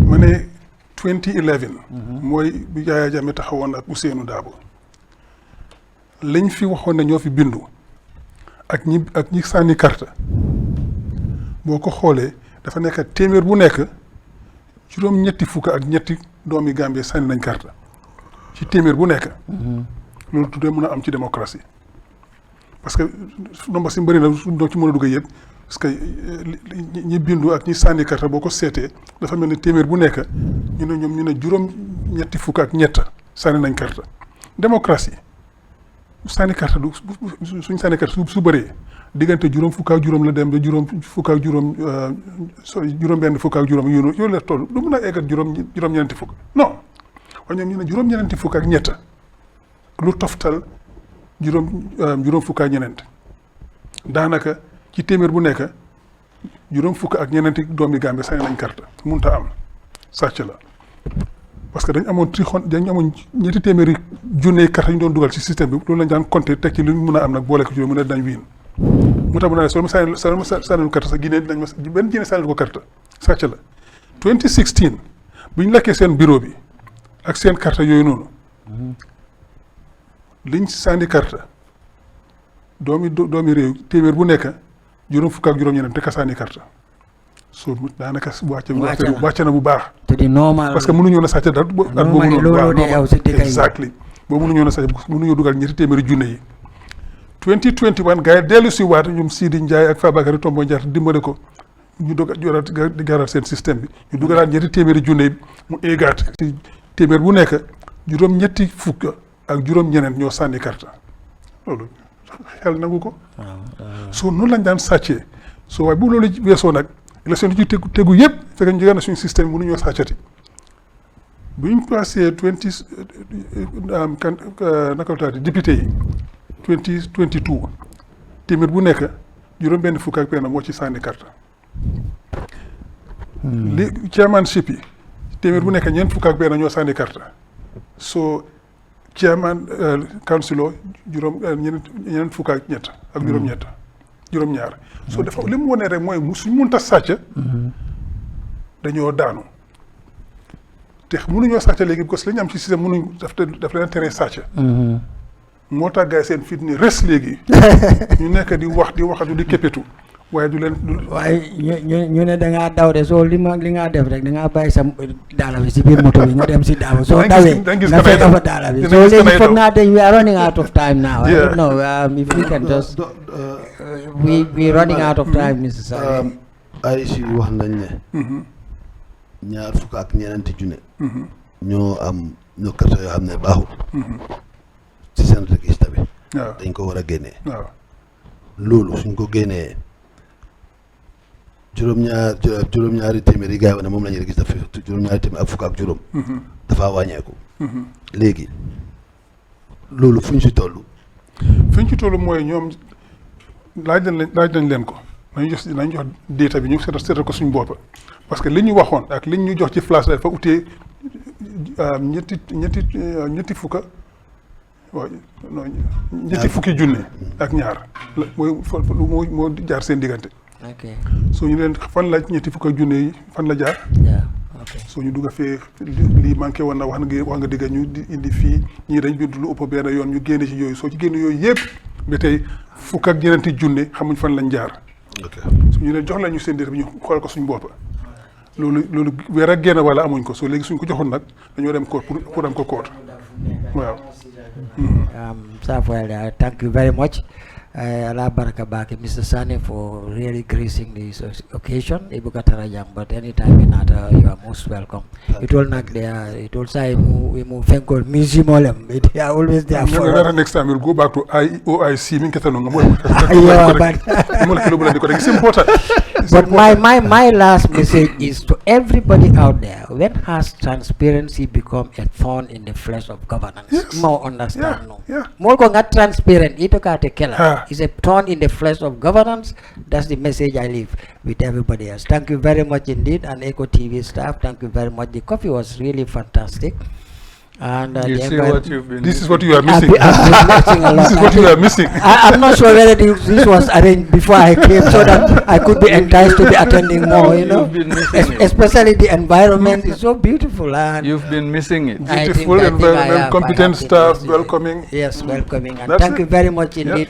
Ma ne 2011 mooy bi Yaya Jammeh taxawoon ak Ousseynou Dabo. Liñ fi waxoon ne ñoo fi bindu ak ñi sànni carte boo ko xoolee dafa nekk téeméer bu nekk juróom ñetti fukk ak ñetti doomi Gambie sànni nañ carte ci téeméer bu nekk. Loolu tuddee mën a am ci démocratie parce que nombre si bëri na doo ci mën a dugg yëpp parce que ñi bindu ak ñi sànni carte boo ko seetee dafa mel ni téeméer bu nekk ñu ne juróom ñetti fukk ak ñett sànni nañ carte. Démocratie sànni carte suñ sànni carte su bëree diggante juróom fukk ak juróom la dem ba juróom fukk ak juróom juróom benn fukk ak juróom yooyu la toll du mën a eggat juróom-ñeenti fukk non waaye ñoom ñu ne juróom-ñeenti fukk ak ñett lu toftal juróom fukk ak ñeneent daanaka ci téeméer bu nekk juróom fukk ak ñeneenti doomi Gambie sànni nañ carte mënut a am sàcc la parce que dañ amoon ñetti téeméeri junne carte ñu doon dugal ci système bi loolu lañ daan compter teg ci li ñu mën a am nag boole ko ci mu ne dañ wiin mu tax mu ne soo ma sànnil carte sa Guinée dinañ ma benn Guinée sànnil ko carte sàcc la 2016 bi ñu lakkee seen bureau bi ak seen carte yooyu noonu liñ sànni carte doomi réew téeméer bu nekk juróom fukk ak juróom-ñeneen te ka sànni carte soo daanaka wàcc na bu baax. te di normal parce que mënuñoo na sàcc dara at boobu noonu waaw exactly boobu mënuñoo na sàcc mënuñoo dugal ñetti téeméeri junne yi 2021 gars yi dellu si waat ñoom Sidi Ndiaye ak Fabakary Tombo Ndiaye dimbale ko ñu garal seen système bi ñu dugalaat ñetti téeméeri junne yi mu éegaat ci téeméer bu nekk juróom ñetti fukk ak juróom ñeneen ñoo sànni carte loolu xel nangu ko soo noonu lañ daan sàccee soo waaye bu loolu weesoo nag élection yi ci tegu yëpp fekk ñu jógee na suñu système mënu ñoo sàccati bu ñu passé naka taati député yi 2022 téeméer bu nekk juróom benn fukk ak benn moo ci sànni carte li chairmanship yi téeméer bu nekk ñeent fukk ak benn ñoo sànni carte soo chairman councilor ñeneen fukk ak ñett ak juróom-ñaar soo dafa li mu wone rek mooy suñ mënta sàcc dañoo daanu te mënuñoo sàcc léegi parce que li ñu am ci système mënuñ daf leen tere sàcc moo tax gars yi seen fit ni res léegi ñu nekk di waxatu di képpetu waaye du leen waaye ñu ne da ngaa daw de soo li nga def rek da ngaa bàyyi sa daala bi si biir moto bi nga dem si daaw soo dawee nga fekk fa daala bi so léegi foog naa dañ we are running out of time now. I don't know if we can just we running out of time, Mr. Sane. ay si wax nañ ne ñaar fukk ak ñeneenti junne ñoo am ñoo kaso yoo xam ne baaxul ci seen registre bi dañ ko war a génnee loolu suñ ko génnee juróom-ñaari téeméeri gars yi ne moom la ñuy registre fi juróom-ñaari téeméer ak fukk ak juróom dafa wàññeeku léegi loolu fu ñu si toll mooy ñoom laaj nañ leen ko nañ jox data bi ñu seetal ko suñu bopp parce que li ñu waxoon ak li ñu jox ci flash dafa utee ñetti fukka waaw ñetti fukki junne ak ñaar moo jaar seen diggante. soo ñu leen fan la ñetti fukka junne yi fan la jaar. soo ñu dugg fee lii manqué woon na wax nga dégg ñu indi fii ñii dañ bind lu ëpp benn yoon ñu génne ci yooyu soo ci génne yooyu yëpp ba tey fukk ak ñeneenti junne xamuñ fan lañ jaar. su ñu leen jox la ñu seen data bi ñu xool ko suñu bopp loolu weer ak génn wala amuñ ko soo léegi suñ ko joxoon nag dañoo dem court pour am ko court waaw. Safuel, thank you very much. Allah baraka baki, Mr. Sane, for really gracing this occasion. But anytime in that, you are most welcome. It will not there. It will say we move Fenkol museum. They are always there for next time we'll go back to OIC. It's important. But my last message is to everybody out there: when has transparency become a thorn in the flesh of governance? Yes. More understand no. Yeah. More not transparent. Ito ka te kela. Is a thorn in the flesh of governance. That's the message I leave with everybody else. Thank you very much indeed, and Eco TV staff. Thank you very much. The coffee was really fantastic. And you see what you've been this is what you are missing. This is what you are missing. I'm not sure whether this was arranged before I came so that I could be enticed to be attending more, you know. Especially the environment is so beautiful. And you've been missing it. Beautiful environment, competent staff, welcoming. Yes, welcoming. And thank you very much indeed.